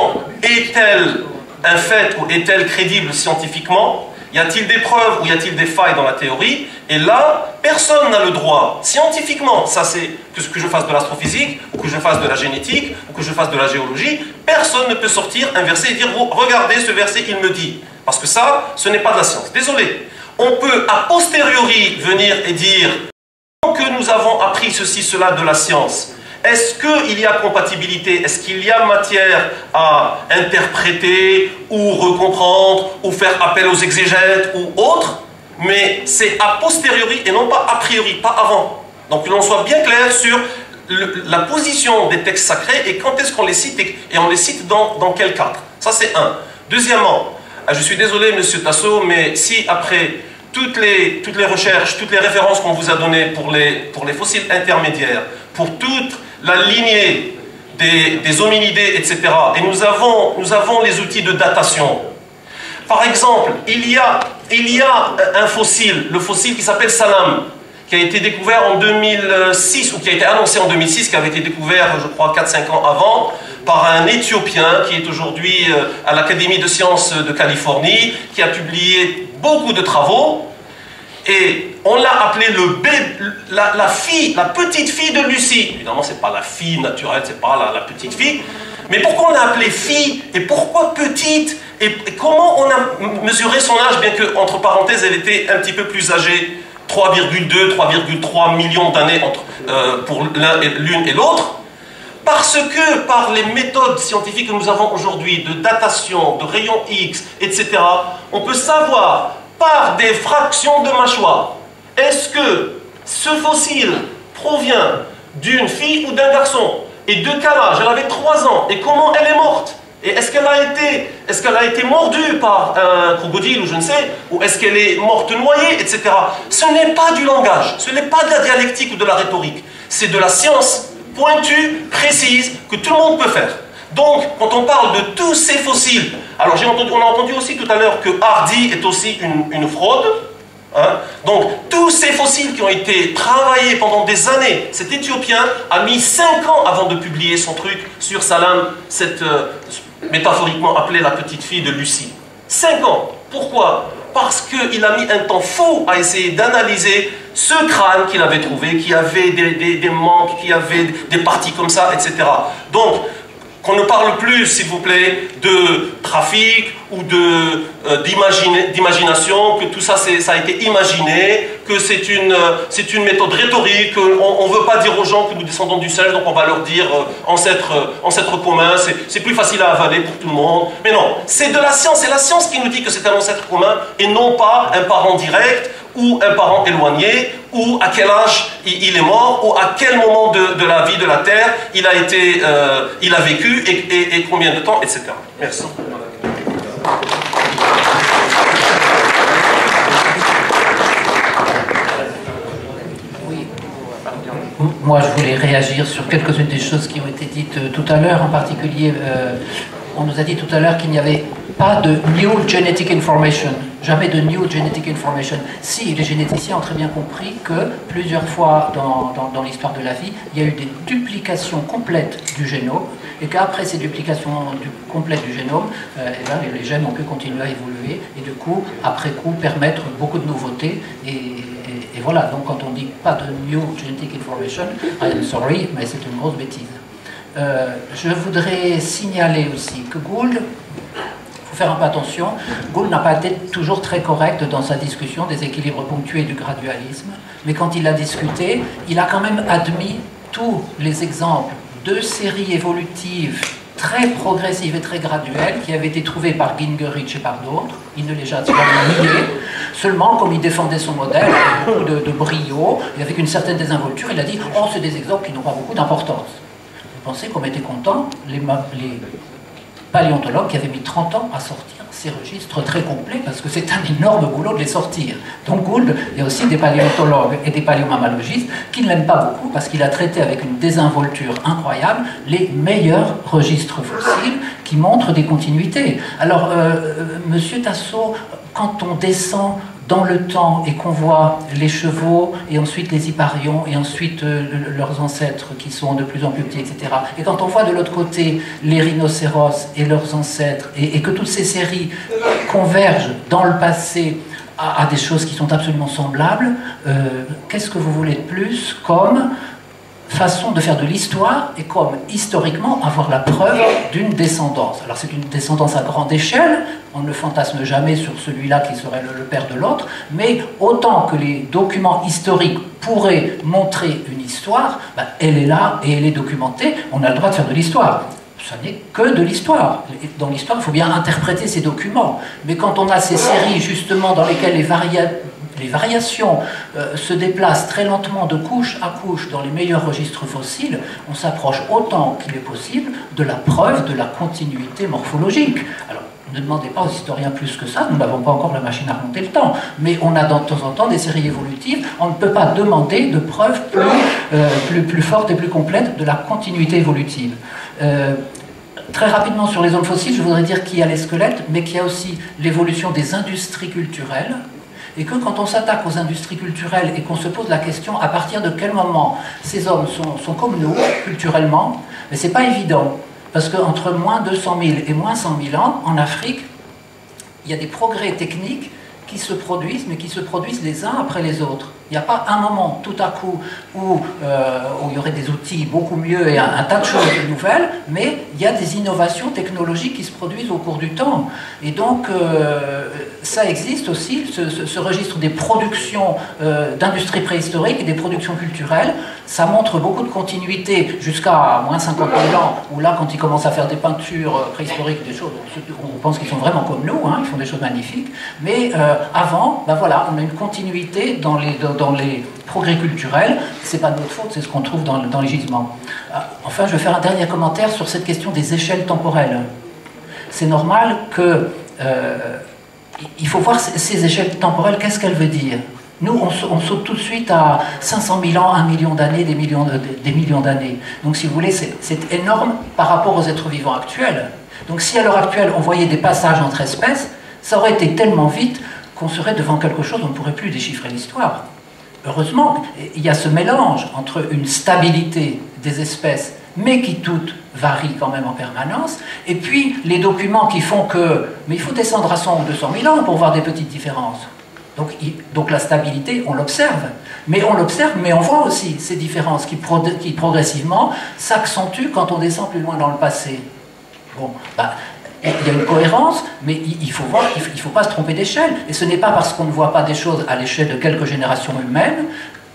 Speaker 7: est-elle un fait ou est-elle crédible scientifiquement? Y a-t-il des preuves ou y a-t-il des failles dans la théorie? Et là, personne n'a le droit, scientifiquement, ça c'est que je fasse de l'astrophysique, ou que je fasse de la génétique, ou que je fasse de la géologie, personne ne peut sortir un verset et dire, regardez ce verset, il me dit. Parce que ça, ce n'est pas de la science. Désolé. On peut a posteriori venir et dire que nous avons appris ceci, cela de la science. Est-ce qu'il y a compatibilité? Est-ce qu'il y a matière à interpréter ou recomprendre ou faire appel aux exégètes ou autres? Mais c'est a posteriori et non pas a priori, pas avant. Donc que l'on soit bien clair sur la position des textes sacrés et quand est-ce qu'on les cite et on les cite dans quel cadre. Ça c'est un. Deuxièmement, je suis désolé monsieur Tasso, mais si après toutes les recherches, toutes les références qu'on vous a données pour les fossiles intermédiaires, pour toute la lignée des hominidés, etc. Et nous avons les outils de datation. Par exemple, il y a un fossile, le fossile qui s'appelle Salam, qui a été découvert en 2006, ou qui a été annoncé en 2006, qui avait été découvert, je crois, 4-5 ans avant, par un Éthiopien qui est aujourd'hui à l'Académie de sciences de Californie, qui a publié beaucoup de travaux, et on l'a appelé la petite fille de Lucie. Évidemment, c'est pas la fille naturelle, c'est pas la petite fille, mais pourquoi on a appelé fille, et pourquoi petite, et comment on a mesuré son âge, bien que, entre parenthèses, elle était un petit peu plus âgée, 3,2, 3,3 millions d'années pour l'une et l'autre, parce que par les méthodes scientifiques que nous avons aujourd'hui, de datation, de rayons X, etc., on peut savoir par des fractions de mâchoire, est-ce que ce fossile provient d'une fille ou d'un garçon, et de quel âge, elle avait 3 ans, et comment elle est morte? Et est-ce qu'elle a été mordue par un crocodile ou je ne sais, ou est-ce qu'elle est morte noyée, etc. Ce n'est pas du langage, ce n'est pas de la dialectique ou de la rhétorique, c'est de la science pointue, précise, que tout le monde peut faire. Donc, quand on parle de tous ces fossiles, alors on a entendu aussi tout à l'heure que Hardy est aussi une fraude. Hein? Donc, tous ces fossiles qui ont été travaillés pendant des années, cet Éthiopien a mis 5 ans avant de publier son truc sur Salam, cette métaphoriquement appelée la petite fille de Lucie. 5 ans. Pourquoi? Parce qu'il a mis un temps fou à essayer d'analyser ce crâne qu'il avait trouvé, qui avait des manques, qui avait des parties comme ça, etc. Donc, qu'on ne parle plus, s'il vous plaît, de trafic ou d'imagination, que tout ça, ça a été imaginé, que c'est une méthode rhétorique, on ne veut pas dire aux gens que nous descendons du singe, donc on va leur dire ancêtre commun, c'est plus facile à avaler pour tout le monde. Mais non, c'est de la science, c'est la science qui nous dit que c'est un ancêtre commun, et non pas un parent direct, ou un parent éloigné, ou à quel âge il est mort, ou à quel moment de la vie de la Terre il a vécu, et combien de temps, etc. Merci.
Speaker 1: Oui. Moi, je voulais réagir sur quelques-unes des choses qui ont été dites tout à l'heure, en particulier, on nous a dit tout à l'heure qu'il n'y avait pas de new genetic information, jamais de new genetic information. Si, les généticiens ont très bien compris que plusieurs fois dans l'histoire de la vie, il y a eu des duplications complètes du génome, et qu'après ces duplications complètes du génome, les gènes ont pu continuer à évoluer, et du coup, après coup, permettre beaucoup de nouveautés, et voilà. Donc quand on dit pas de new genetic information, I am sorry, mais c'est une grosse bêtise. Je voudrais signaler aussi que Gould, il faut faire un peu attention, Gould n'a pas été toujours très correct dans sa discussion des équilibres ponctués du gradualisme, mais quand il a discuté, il a quand même admis tous les exemples de séries évolutives très progressives et très graduelles qui avaient été trouvées par Gingerich et par d'autres. Il ne les a jamais niés. Seulement, comme il défendait son modèle avec beaucoup de brio et avec une certaine désinvolture, il a dit « Oh, c'est des exemples qui n'ont pas beaucoup d'importance ». Vous pensez qu'on était content, les paléontologues qui avaient mis 30 ans à sortir ces registres très complets, parce que c'est un énorme boulot de les sortir. Donc Gould, il y a aussi des paléontologues et des paléomammalogistes qui ne l'aiment pas beaucoup, parce qu'il a traité avec une désinvolture incroyable les meilleurs registres fossiles qui montrent des continuités. Alors, Monsieur Tasso, quand on descend dans le temps et qu'on voit les chevaux et ensuite les hyparions et ensuite leurs ancêtres qui sont de plus en plus petits, etc. Et quand on voit de l'autre côté les rhinocéros et leurs ancêtres et que toutes ces séries convergent dans le passé à des choses qui sont absolument semblables, qu'est-ce que vous voulez de plus comme façon de faire de l'histoire et comme historiquement avoir la preuve d'une descendance. Alors c'est une descendance à grande échelle, on ne fantasme jamais sur celui-là qui serait le père de l'autre, mais autant que les documents historiques pourraient montrer une histoire, ben, elle est là et elle est documentée, on a le droit de faire de l'histoire. Ce n'est que de l'histoire. Dans l'histoire, il faut bien interpréter ces documents. Mais quand on a ces séries justement dans lesquelles les variations se déplacent très lentement de couche à couche dans les meilleurs registres fossiles, on s'approche autant qu'il est possible de la preuve de la continuité morphologique. Alors, ne demandez pas aux historiens plus que ça, nous n'avons pas encore la machine à remonter le temps, mais on a de temps en temps des séries évolutives, on ne peut pas demander de preuves plus fortes et plus complètes de la continuité évolutive. Très rapidement sur les hommes fossiles, je voudrais dire qu'il y a les squelettes, mais qu'il y a aussi l'évolution des industries culturelles, et que quand on s'attaque aux industries culturelles et qu'on se pose la question à partir de quel moment ces hommes sont comme nous, culturellement, mais c'est pas évident, parce qu'entre moins 200 000 et moins 100 000 ans, en Afrique, il y a des progrès techniques qui se produisent, mais qui se produisent les uns après les autres. Il n'y a pas un moment, tout à coup, où il y aurait des outils beaucoup mieux et un tas de choses nouvelles, mais il y a des innovations technologiques qui se produisent au cours du temps. Et donc, ça existe aussi, ce registre des productions d'industrie préhistorique et des productions culturelles. Ça montre beaucoup de continuité jusqu'à moins 50 000 ans, où là, quand ils commencent à faire des peintures préhistoriques, des choses, on pense qu'ils sont vraiment comme nous, hein, ils font des choses magnifiques. Mais avant, ben voilà, on a une continuité dans les progrès culturels. C'est pas de notre faute, c'est ce qu'on trouve dans les gisements. Enfin, je vais faire un dernier commentaire sur cette question des échelles temporelles. C'est normal que... il faut voir ces échelles temporelles, qu'est-ce qu'elles veulent dire. Nous, on saute tout de suite à 500 000 ans, 1 million d'années, des millions d'années. Donc, si vous voulez, c'est énorme par rapport aux êtres vivants actuels. Donc, si à l'heure actuelle, on voyait des passages entre espèces, ça aurait été tellement vite qu'on serait devant quelque chose, on ne pourrait plus déchiffrer l'histoire. Heureusement, il y a ce mélange entre une stabilité des espèces, mais qui toutes varient quand même en permanence, et puis les documents qui font que... Mais il faut descendre à 100 ou 200 000 ans pour voir des petites différences. Donc la stabilité, on l'observe. Mais on l'observe, mais on voit aussi ces différences qui progressivement s'accentuent quand on descend plus loin dans le passé. Bon, bah, il y a une cohérence, mais il faut voir qu'il ne faut pas se tromper d'échelle. Et ce n'est pas parce qu'on ne voit pas des choses à l'échelle de quelques générations humaines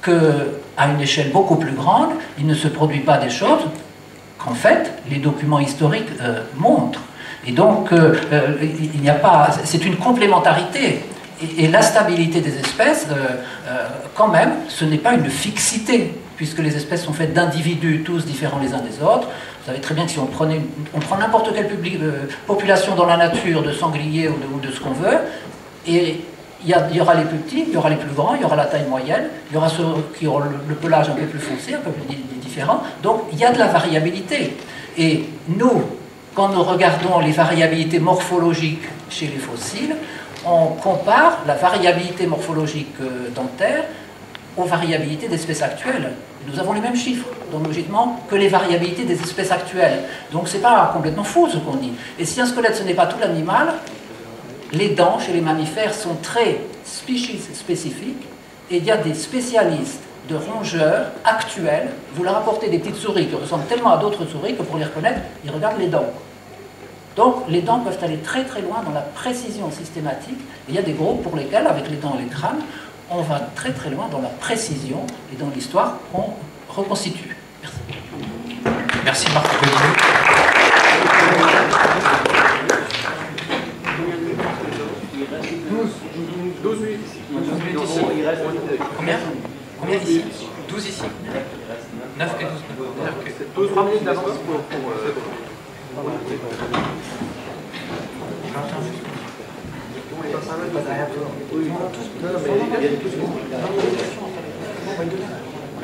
Speaker 1: qu'à une échelle beaucoup plus grande, il ne se produit pas des choses qu'en fait, les documents historiques montrent. Et donc, il n'y a pas... C'est une complémentarité. Et la stabilité des espèces, quand même, ce n'est pas une fixité, puisque les espèces sont faites d'individus tous différents les uns des autres. Vous savez très bien que si on prend n'importe quelle population dans la nature, de sangliers ou de ce qu'on veut, et il y aura les plus petits, il y aura les plus grands, il y aura la taille moyenne, il y aura ceux qui auront le pelage un peu plus foncé, un peu plus différent. Donc il y a de la variabilité. Et nous, quand nous regardons les variabilités morphologiques chez les fossiles, on compare la variabilité morphologique dentaire aux variabilités d'espèces actuelles. Nous avons les mêmes chiffres, donc logiquement, que les variabilités des espèces actuelles. Donc c'est pas complètement faux ce qu'on dit. Et si un squelette, ce n'est pas tout l'animal, les dents chez les mammifères sont très species spécifiques, et il y a des spécialistes de rongeurs actuels. Vous leur apportez des petites souris qui ressemblent tellement à d'autres souris que pour les reconnaître, ils regardent les dents. Donc les dents peuvent aller très très loin dans la précision systématique. Et il y a des groupes pour lesquels, avec les dents et les crânes, on va très très loin dans la précision et dans l'histoire qu'on reconstitue. Merci.
Speaker 2: Merci Marc Godinot. Combien ici 12 ici 9 et 12.
Speaker 9: 3 minutes d'avance pour...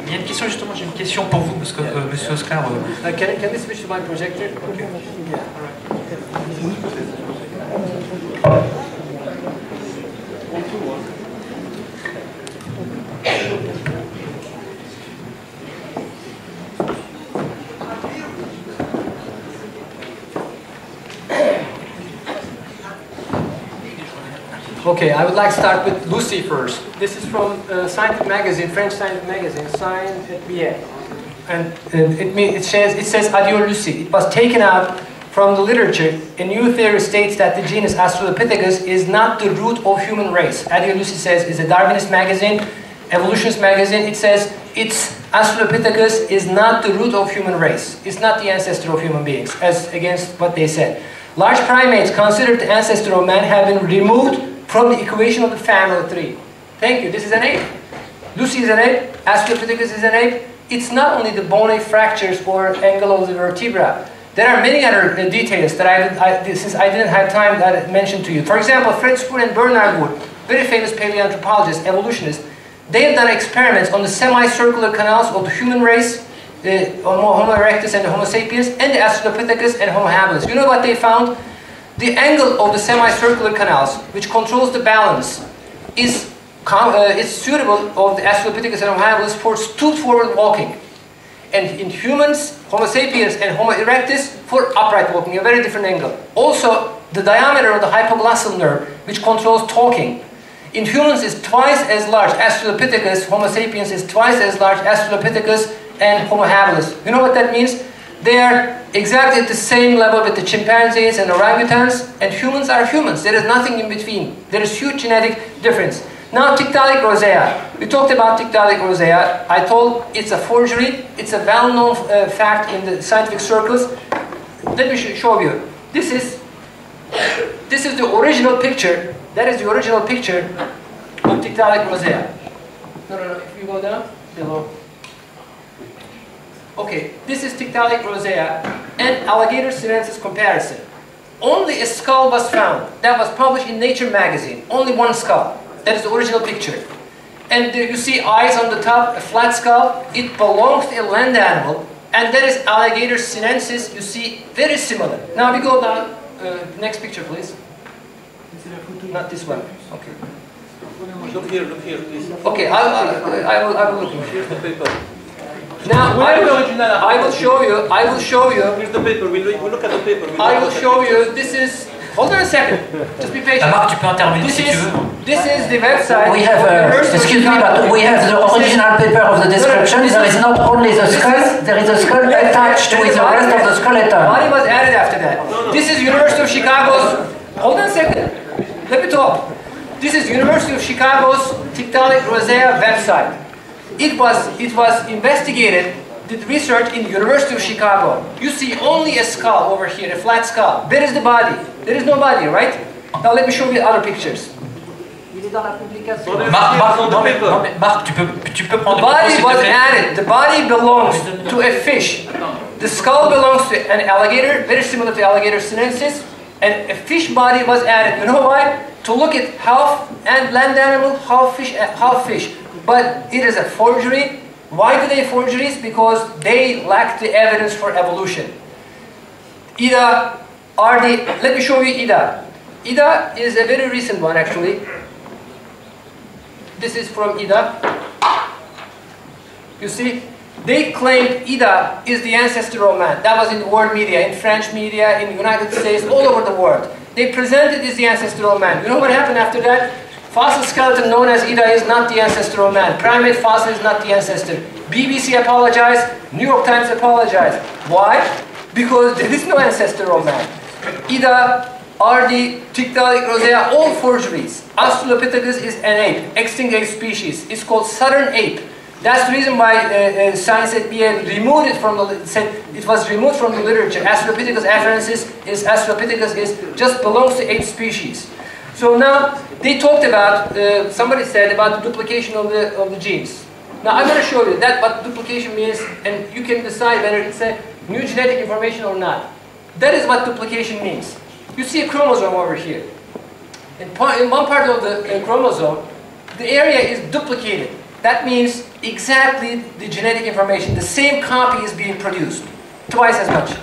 Speaker 2: Il y a une question justement, j'ai une question pour vous, parce que Monsieur Oscar...
Speaker 6: Can we switch to my projector? Okay. Okay, I would like to start with Lucy first. This is from Scientific Magazine, French Scientific Magazine, Science et Vie. And it says, Adieu Lucy. It was taken out from the literature. A new theory states that the genus Australopithecus is not the root of human race. Adieu Lucy says it's a Darwinist magazine, evolutionist magazine. It says it's Australopithecus is not the root of human race. It's not the ancestor of human beings, as against what they said. Large primates considered the ancestor of man have been removed from the equation of the family tree. Thank you. This is an ape. Lucy is an ape. Australopithecus is an ape. It's not only the bony fractures or angle of the vertebra. There are many other details that since I didn't have time to mention to you. For example, Fred Spoor and Bernard Wood, very famous paleoanthropologists, evolutionists, they have done experiments on the semicircular canals of the human race Homo erectus and the Homo sapiens, and the Australopithecus and Homo habilis. You know what they found? The angle of the semicircular canals, which controls the balance, is suitable of the Australopithecus and Homo habilis for stoop forward walking. And in humans, Homo sapiens and Homo erectus for upright walking, a very different angle. Also, the diameter of the hypoglossal nerve, which controls talking, in humans is twice as large. Australopithecus, Homo sapiens is twice as large. Australopithecus and Homo habilis. You know what that means? They are exactly at the same level with the chimpanzees and orangutans, and humans are humans. There is nothing in between. There is huge genetic difference. Now, Tiktaalik rosea. We talked about Tiktaalik rosea. I told it's a forgery. It's a well-known fact in the scientific circles. Let me show you. This is the original picture. That is the original picture of Tiktaalik rosea. No. If you go down below. Okay, this is Tiktaalik rosea and Alligator sinensis comparison. Only a skull was found. That was published in Nature magazine. Only one skull. That is the original picture. And you see eyes on the top, a flat skull. It belongs to a land animal. And that is Alligator sinensis. You see, very similar. Now we go down. Next picture, please. Not this one. Okay.
Speaker 7: Look here, please.
Speaker 6: Okay, I will look.
Speaker 7: Here's the paper.
Speaker 6: Now I will show you.
Speaker 7: Here's the paper. We look at the paper.
Speaker 6: I will show you. This is. Hold on a second. Just be patient.
Speaker 2: Marc, tu peux intervenir si tu veux.
Speaker 6: This is the website.
Speaker 1: We have, excuse me, but we have the original paper of the description. There is not only the skull, there is a skull attached with the rest of the skeleton.
Speaker 6: Body was added after that. This is University of Chicago's. Hold on a second. Let me talk. This is University of Chicago's Tiktaalik rosea website. It was investigated, did research in University of Chicago. You see only a skull over here, a flat skull. Where is the body? There is no body, right? Now let me show you other pictures.
Speaker 2: Marc, tu peux prendre
Speaker 6: the body was added. The body belongs to a fish. The skull belongs to an alligator, very similar to Alligator sinensis. And a fish body was added. You know why? To look at half and land animal, half fish. But it is a forgery. Why do they forgeries? Because they lack the evidence for evolution. Ida, let me show you Ida. Ida is a very recent one actually. This is from Ida. You see, they claimed Ida is the ancestor of man. That was in the world media, in French media, in the United States, all over the world. They presented as the ancestor of man. You know what happened after that? Fossil skeleton known as Ida is not the ancestor of man. Primate fossil is not the ancestor. BBC apologized. New York Times apologized. Why? Because there is no ancestor of man. Ida, Ardi, Tiktaalik rosea, all forgeries. Australopithecus is an ape, extinct ape species. It's called southern ape. That's the reason why science said we removed it from it was removed from the literature. Australopithecus afarensis just belongs to ape species. So now they talked about somebody said about the duplication of the genes. Now I'm going to show you that what duplication means, and you can decide whether it's a new genetic information or not. That is what duplication means. You see a chromosome over here. In one part of the chromosome, the area is duplicated. That means exactly the genetic information. The same copy is being produced, twice as much.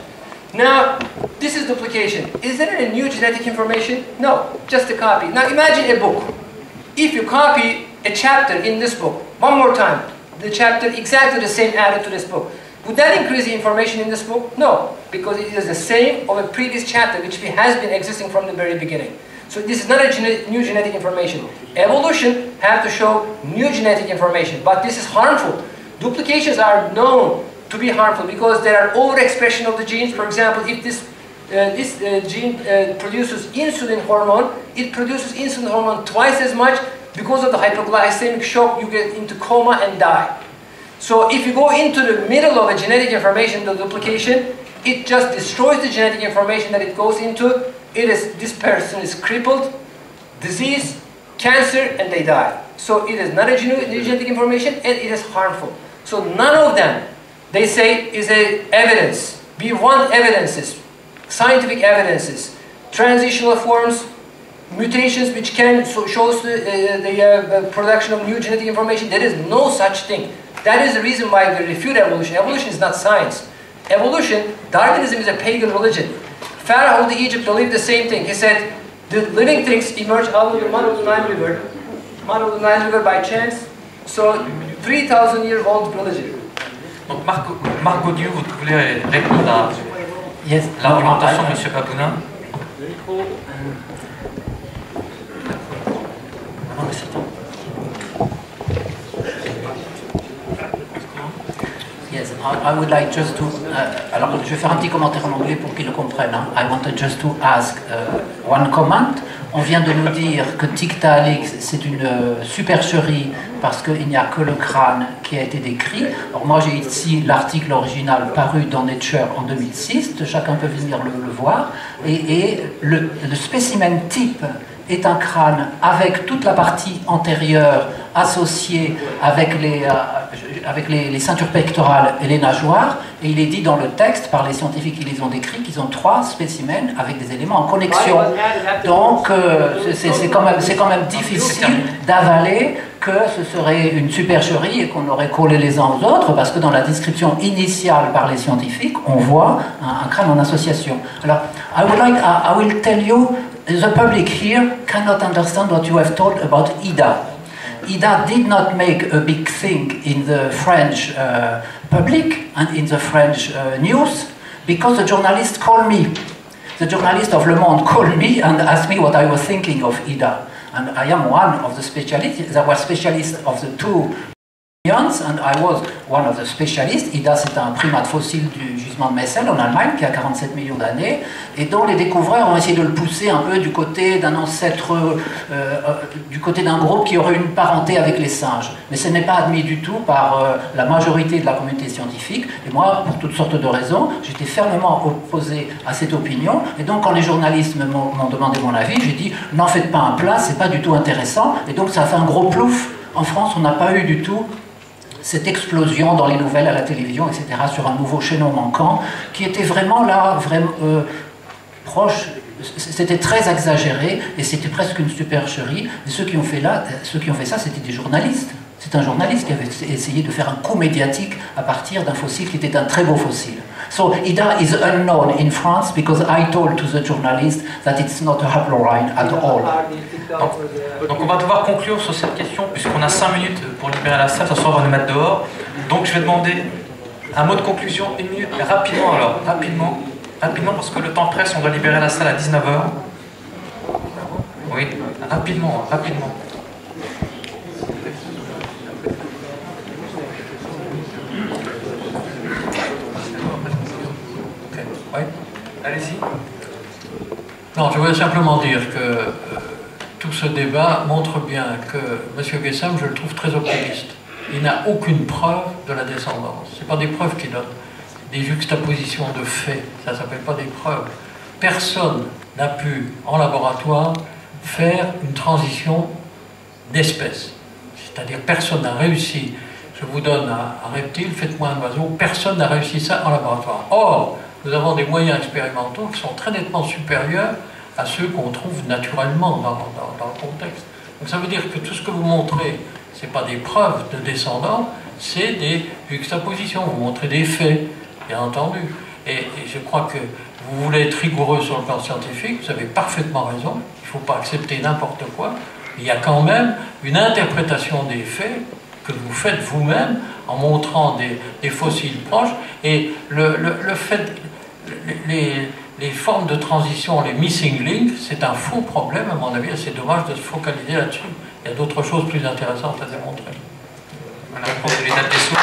Speaker 6: Now, this is duplication. Is there a new genetic information? No, just a copy. Now imagine a book. If you copy a chapter in this book, one more time, the chapter exactly the same added to this book, would that increase the information in this book? No, because it is the same of a previous chapter which has been existing from the very beginning. So this is not a new genetic information. Evolution has to show new genetic information, but this is harmful. Duplications are known to be harmful because there are overexpression of the genes. For example, if this gene produces insulin hormone, it produces insulin hormone twice as much. Because of the hypoglycemic shock, you get into coma and die. So if you go into the middle of a genetic information, the duplication, it just destroys the genetic information that it goes into. This person is crippled, disease, cancer, and they die. So it is not a new genetic information, and it is harmful. So none of them, they say, is evidence. We want evidences, scientific evidences, transitional forms, mutations which can shows the production of new genetic information. There is no such thing. that is the reason why they refute evolution. Evolution is not science. Evolution, Darwinism is a pagan religion. Pharaoh of Egypt believed the same thing. He said, the living things emerge out of the mud of the Nile River by chance. So, 3,000 year old religion.
Speaker 2: Donc Marc Gaudieu, vous voulez répondre à l'argumentation de M. Babounin?
Speaker 1: Yes, I would like just to. Alors, je vais faire un petit commentaire en anglais pour qu'ils le comprennent. Hein. I wanted just to ask one comment. On vient de nous dire que Tiktaalik, c'est une supercherie parce qu'il n'y a que le crâne qui a été décrit. Alors moi j'ai ici l'article original paru dans Nature en 2006, chacun peut venir le voir. Et le spécimen type est un crâne avec toute la partie antérieure associée avec les ceintures pectorales et les nageoires, et il est dit dans le texte par les scientifiques qui les ont décrits qu'ils ont 3 spécimens avec des éléments en connexion. Donc c'est quand même difficile d'avaler que ce serait une supercherie et qu'on aurait collé les uns aux autres, parce que dans la description initiale par les scientifiques, on voit un crâne en association. Alors, I will tell you, the public here cannot understand what you have told about Ida. Ida did not make a big thing in the French public and in the French news because the journalist called me. The journalist of Le Monde called me and asked me what I was thinking of Ida. And I am one of the specialists. There were specialists of the 2 and I was one of the specialists. Ida, c'est un primate fossile du gisement de Messel en Allemagne qui a 47 millions d'années et dont les découvreurs ont essayé de le pousser un peu du côté d'un ancêtre, du côté d'un groupe qui aurait une parenté avec les singes. Mais ce n'est pas admis du tout par la majorité de la communauté scientifique. Et moi, pour toutes sortes de raisons, j'étais fermement opposé à cette opinion. Et donc, quand les journalistes m'ont demandé mon avis, j'ai dit « N'en faites pas un plat, c'est pas du tout intéressant. » Et donc, ça a fait un gros plouf. En France, on n'a pas eu du tout cette explosion dans les nouvelles, à la télévision, etc., sur un nouveau chaînon manquant, qui était vraiment là, vraiment proche, c'était très exagéré, et c'était presque une supercherie, et ceux qui ont fait ça, c'était des journalistes. C'est un journaliste qui avait essayé de faire un coup médiatique à partir d'un fossile qui était un très beau fossile. So Ida is unknown in France because I told to the journalist that it's not a haplorhine at all.
Speaker 2: Donc on va devoir conclure sur cette question puisqu'on a 5 minutes pour libérer la salle, ça soir on va nous mettre dehors. Donc je vais demander un mot de conclusion, 1 minute, mais rapidement alors, rapidement parce que le temps presse, on doit libérer la salle à 19h. Oui, rapidement.
Speaker 3: Oui.
Speaker 2: Allez-y.
Speaker 3: Non, je voulais simplement dire que tout ce débat montre bien que M. Guessam, je le trouve très optimiste. Il n'a aucune preuve de la descendance. Ce n'est pas des preuves qu'il donne, des juxtapositions de faits. Ça ne s'appelle pas des preuves. Personne n'a pu, en laboratoire, faire une transition d'espèce. C'est-à-dire personne n'a réussi. Je vous donne un reptile, faites-moi un oiseau. Personne n'a réussi ça en laboratoire. Or, nous avons des moyens expérimentaux qui sont très nettement supérieurs à ceux qu'on trouve naturellement dans le contexte. Donc ça veut dire que tout ce que vous montrez, ce n'est pas des preuves de descendants, c'est des juxtapositions. Vous montrez des faits, bien entendu. Et je crois que vous voulez être rigoureux sur le plan scientifique, vous avez parfaitement raison, il ne faut pas accepter n'importe quoi. Il y a quand même une interprétation des faits que vous faites vous-même en montrant des fossiles proches, et le fait, les formes de transition, les missing links, c'est un faux problème à mon avis, et c'est dommage de se focaliser là-dessus. Il y a d'autres choses plus intéressantes à démontrer.
Speaker 2: La réponse de l'état des sourds.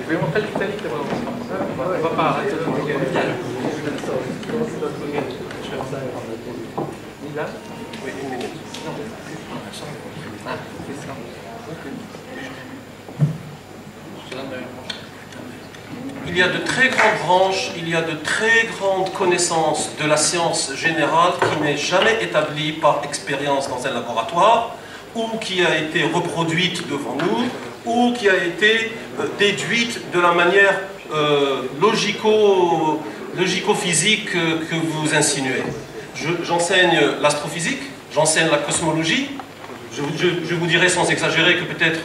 Speaker 9: Je vais montrer l'Italie d'abord. On ne va pas arrêter de regarder. Là ? Oui, une minute.
Speaker 7: Il y a de très grandes branches, il y a de très grandes connaissances de la science générale qui n'est jamais établie par expérience dans un laboratoire, ou qui a été reproduite devant nous, ou qui a été déduite de la manière logico-physique que vous insinuez. J'enseigne l'astrophysique, j'enseigne la cosmologie. Je vous dirais sans exagérer que peut-être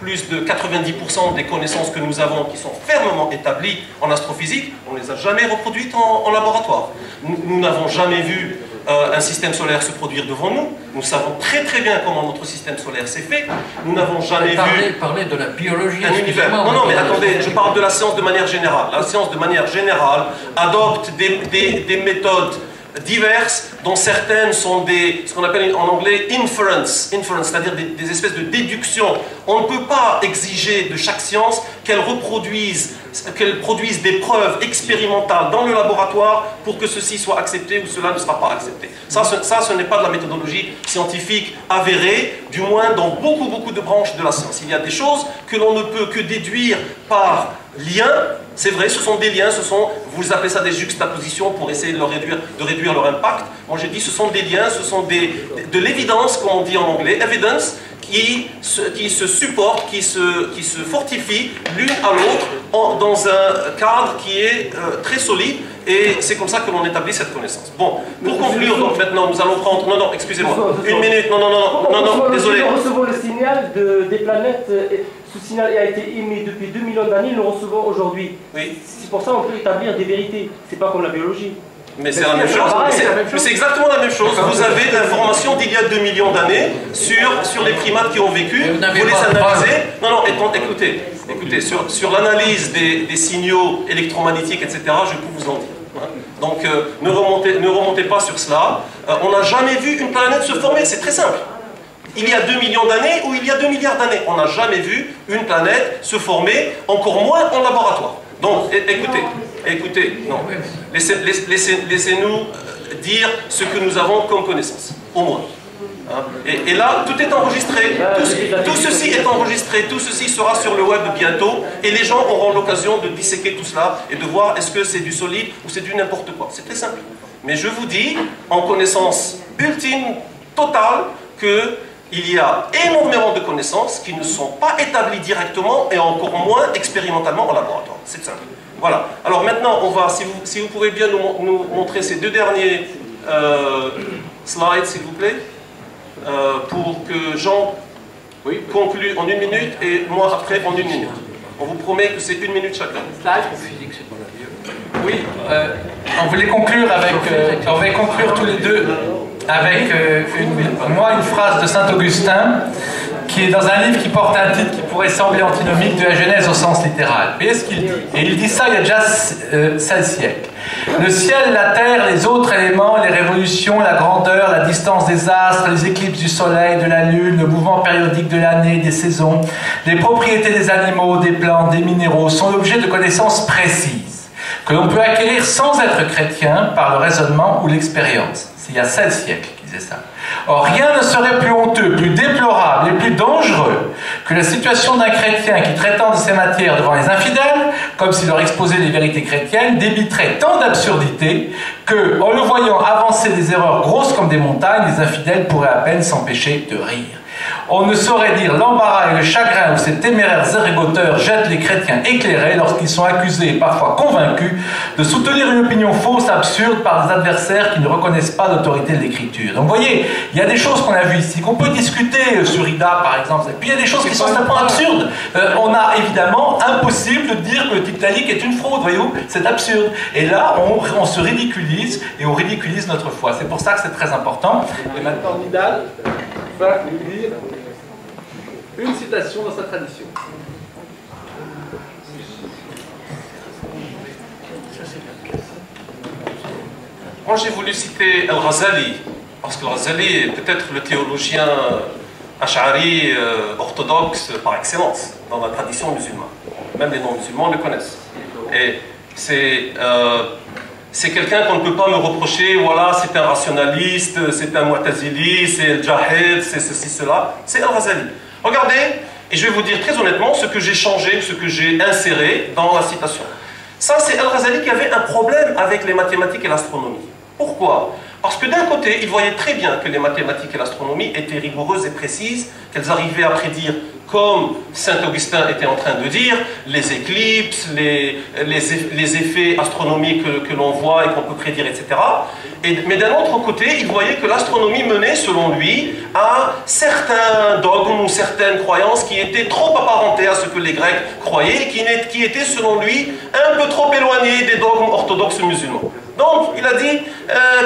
Speaker 7: plus de 90% des connaissances que nous avons qui sont fermement établies en astrophysique, on ne les a jamais reproduites en laboratoire. Nous n'avons jamais vu un système solaire se produire devant nous. Nous savons très très bien comment notre système solaire s'est fait. Nous n'avons jamais vu...
Speaker 3: Parler de la biologie,
Speaker 7: un univers. Non, mais attendez, je parle de la science de manière générale. La science de manière générale adopte des méthodes diverses, dont certaines sont ce qu'on appelle en anglais inference, c'est-à-dire des espèces de déductions. On ne peut pas exiger de chaque science qu'elle produise des preuves expérimentales dans le laboratoire pour que ceci soit accepté ou cela ne sera pas accepté. Ça, ce n'est pas de la méthodologie scientifique avérée, du moins dans beaucoup de branches de la science. Il y a des choses que l'on ne peut que déduire par lien. C'est vrai, ce sont des liens, vous appelez ça des juxtapositions pour essayer de réduire leur impact. Moi j'ai dit ce sont des liens, ce sont de l'évidence, comme on dit en anglais, evidence, qui se supportent, qui se fortifient l'une à l'autre dans un cadre qui est très solide, et c'est comme ça que l'on établit cette connaissance. Bon, pour conclure, donc maintenant nous allons prendre... Non, excusez-moi, une minute, non, désolé.
Speaker 10: Nous recevons le signal des planètes, ce signal a été émis depuis 2 millions d'années, nous le recevons aujourd'hui.
Speaker 7: Oui.
Speaker 10: C'est pour ça qu'on peut établir des vérités, c'est pas comme la biologie.
Speaker 7: Mais c'est la même chose, c'est exactement la même chose. Vous avez l'information d'il y a 2 millions d'années sur les primates qui ont vécu, vous les analysez. Non, écoutez, sur l'analyse des signaux électromagnétiques, etc., je peux vous en dire. Donc ne remontez pas sur cela. On n'a jamais vu une planète se former, c'est très simple. Il y a 2 millions d'années ou il y a 2 milliards d'années, on n'a jamais vu une planète se former, encore moins en laboratoire. Donc écoutez, non. Laissez-nous dire ce que nous avons comme connaissance, au moins. Hein? Et là, tout est enregistré, tout ceci est enregistré, tout ceci sera sur le web bientôt, et les gens auront l'occasion de disséquer tout cela et de voir est-ce que c'est du solide ou c'est du n'importe quoi. C'est très simple. Mais je vous dis, en connaissance ultime, totale, qu'il y a énormément de connaissances qui ne sont pas établies directement et encore moins expérimentalement en laboratoire. C'est simple. Voilà. Alors maintenant, on va, si vous pouvez bien nous montrer ces 2 derniers slides, s'il vous plaît, pour que Jean conclue en 1 minute et moi après en 1 minute. On vous promet que c'est 1 minute chacun.
Speaker 4: Oui, on voulait conclure on va conclure tous les deux avec une phrase de Saint-Augustin qui est dans un livre qui porte un titre qui pourrait sembler antinomique de la Genèse au sens littéral. Voyez ce qu'il dit. Et il dit ça il y a déjà 16 siècles. Le ciel, la terre, les autres éléments, les révolutions, la grandeur, la distance des astres, les éclipses du soleil, de la lune, le mouvement périodique de l'année, des saisons, les propriétés des animaux, des plantes, des minéraux sont l'objet de connaissances précises que l'on peut acquérir sans être chrétien par le raisonnement ou l'expérience. C'est il y a 16 siècles qu'il disait ça. Or, rien ne serait plus honteux, plus déplorable et plus dangereux que la situation d'un chrétien qui, traitant de ces matières devant les infidèles, comme s'il leur exposait les vérités chrétiennes, débiterait tant d'absurdités que, en le voyant avancer des erreurs grosses comme des montagnes, les infidèles pourraient à peine s'empêcher de rire. On ne saurait dire l'embarras et le chagrin où ces téméraires zérégoteurs jettent les chrétiens éclairés lorsqu'ils sont accusés et parfois convaincus de soutenir une opinion fausse, absurde par des adversaires qui ne reconnaissent pas l'autorité de l'écriture. Donc vous voyez, il y a des choses qu'on a vues ici, qu'on peut discuter sur Ida par exemple, et puis il y a des choses qui sont simplement absurdes. On a évidemment impossible de dire que le Tiktaalik est une fraude, voyez-vous, c'est absurde. Et là, on se ridiculise et on ridiculise notre foi. C'est pour ça que c'est très important.
Speaker 9: Et maintenant, Nidal va nous dire une citation dans sa tradition.
Speaker 7: Moi j'ai voulu citer Al-Ghazali, parce que Al-Ghazali est peut-être le théologien ash'ari orthodoxe par excellence dans la tradition musulmane. Même les non-musulmans le connaissent. Et c'est quelqu'un qu'on ne peut pas me reprocher, voilà, c'est un rationaliste, c'est un mu'tazili, c'est el jahid, c'est ceci, cela. C'est Al-Ghazali. Regardez, et je vais vous dire très honnêtement ce que j'ai changé, ce que j'ai inséré dans la citation. Ça, c'est Al-Ghazali qui avait un problème avec les mathématiques et l'astronomie. Pourquoi? Parce que d'un côté, il voyait très bien que les mathématiques et l'astronomie étaient rigoureuses et précises, qu'elles arrivaient à prédire comme Saint-Augustin était en train de dire, les éclipses, les effets astronomiques que l'on voit et qu'on peut prédire, etc. Mais d'un autre côté, il voyait que l'astronomie menait, selon lui, à certains dogmes ou certaines croyances qui étaient trop apparentées à ce que les Grecs croyaient et qui étaient, selon lui, un peu trop éloignées des dogmes orthodoxes musulmans. Donc, il a dit,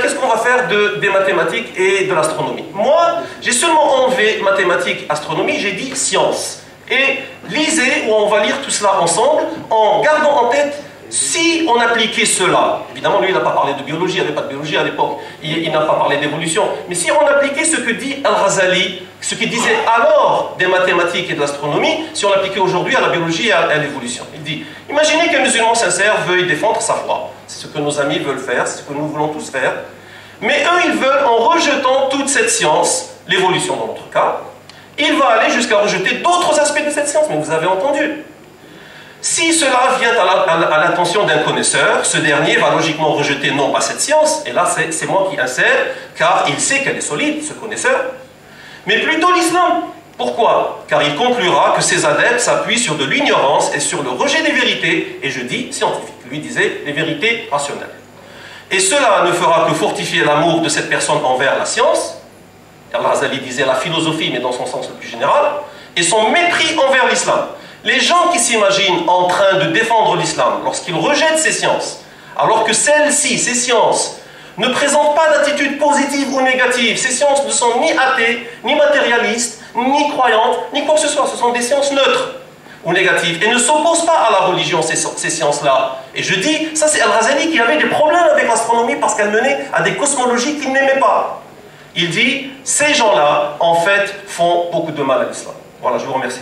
Speaker 7: qu'est-ce qu'on va faire des mathématiques et de l'astronomie? Moi, j'ai seulement enlevé mathématiques, astronomie, j'ai dit science. Et lisez, ou on va lire tout cela ensemble, en gardant en tête, si on appliquait cela, évidemment, lui, il n'a pas parlé de biologie, il n'y avait pas de biologie à l'époque, il n'a pas parlé d'évolution, mais si on appliquait ce que dit Al-Ghazali, ce qu'il disait alors des mathématiques et de l'astronomie, si on l'appliquait aujourd'hui à la biologie et à l'évolution. Il dit, imaginez qu'un musulman sincère veuille défendre sa foi. C'est ce que nos amis veulent faire, c'est ce que nous voulons tous faire. Mais eux, ils veulent, en rejetant toute cette science, l'évolution dans notre cas, il va aller jusqu'à rejeter d'autres aspects de cette science, mais vous avez entendu. Si cela vient à l'attention d'un connaisseur, ce dernier va logiquement rejeter non pas cette science, et là c'est moi qui insère, car il sait qu'elle est solide, ce connaisseur, mais plutôt l'islam. Pourquoi? Car il conclura que ses adeptes s'appuient sur de l'ignorance et sur le rejet des vérités, et je dis scientifiques, lui disait les vérités rationnelles. Et cela ne fera que fortifier l'amour de cette personne envers la science, Al-Ghazali disait la philosophie, mais dans son sens le plus général, et son mépris envers l'islam. Les gens qui s'imaginent en train de défendre l'islam lorsqu'ils rejettent ces sciences, alors que celles-ci, ces sciences, ne présentent pas d'attitude positive ou négative, ces sciences ne sont ni athées, ni matérialistes, ni croyantes, ni quoi que ce soit, ce sont des sciences neutres ou négatives, et ne s'opposent pas à la religion, ces sciences-là. Et je dis, ça c'est Al-Ghazali qui avait des problèmes avec l'astronomie parce qu'elle menait à des cosmologies qu'il n'aimait pas. Il dit, ces gens-là, en fait, font beaucoup de mal à l'islam. Voilà, je vous remercie.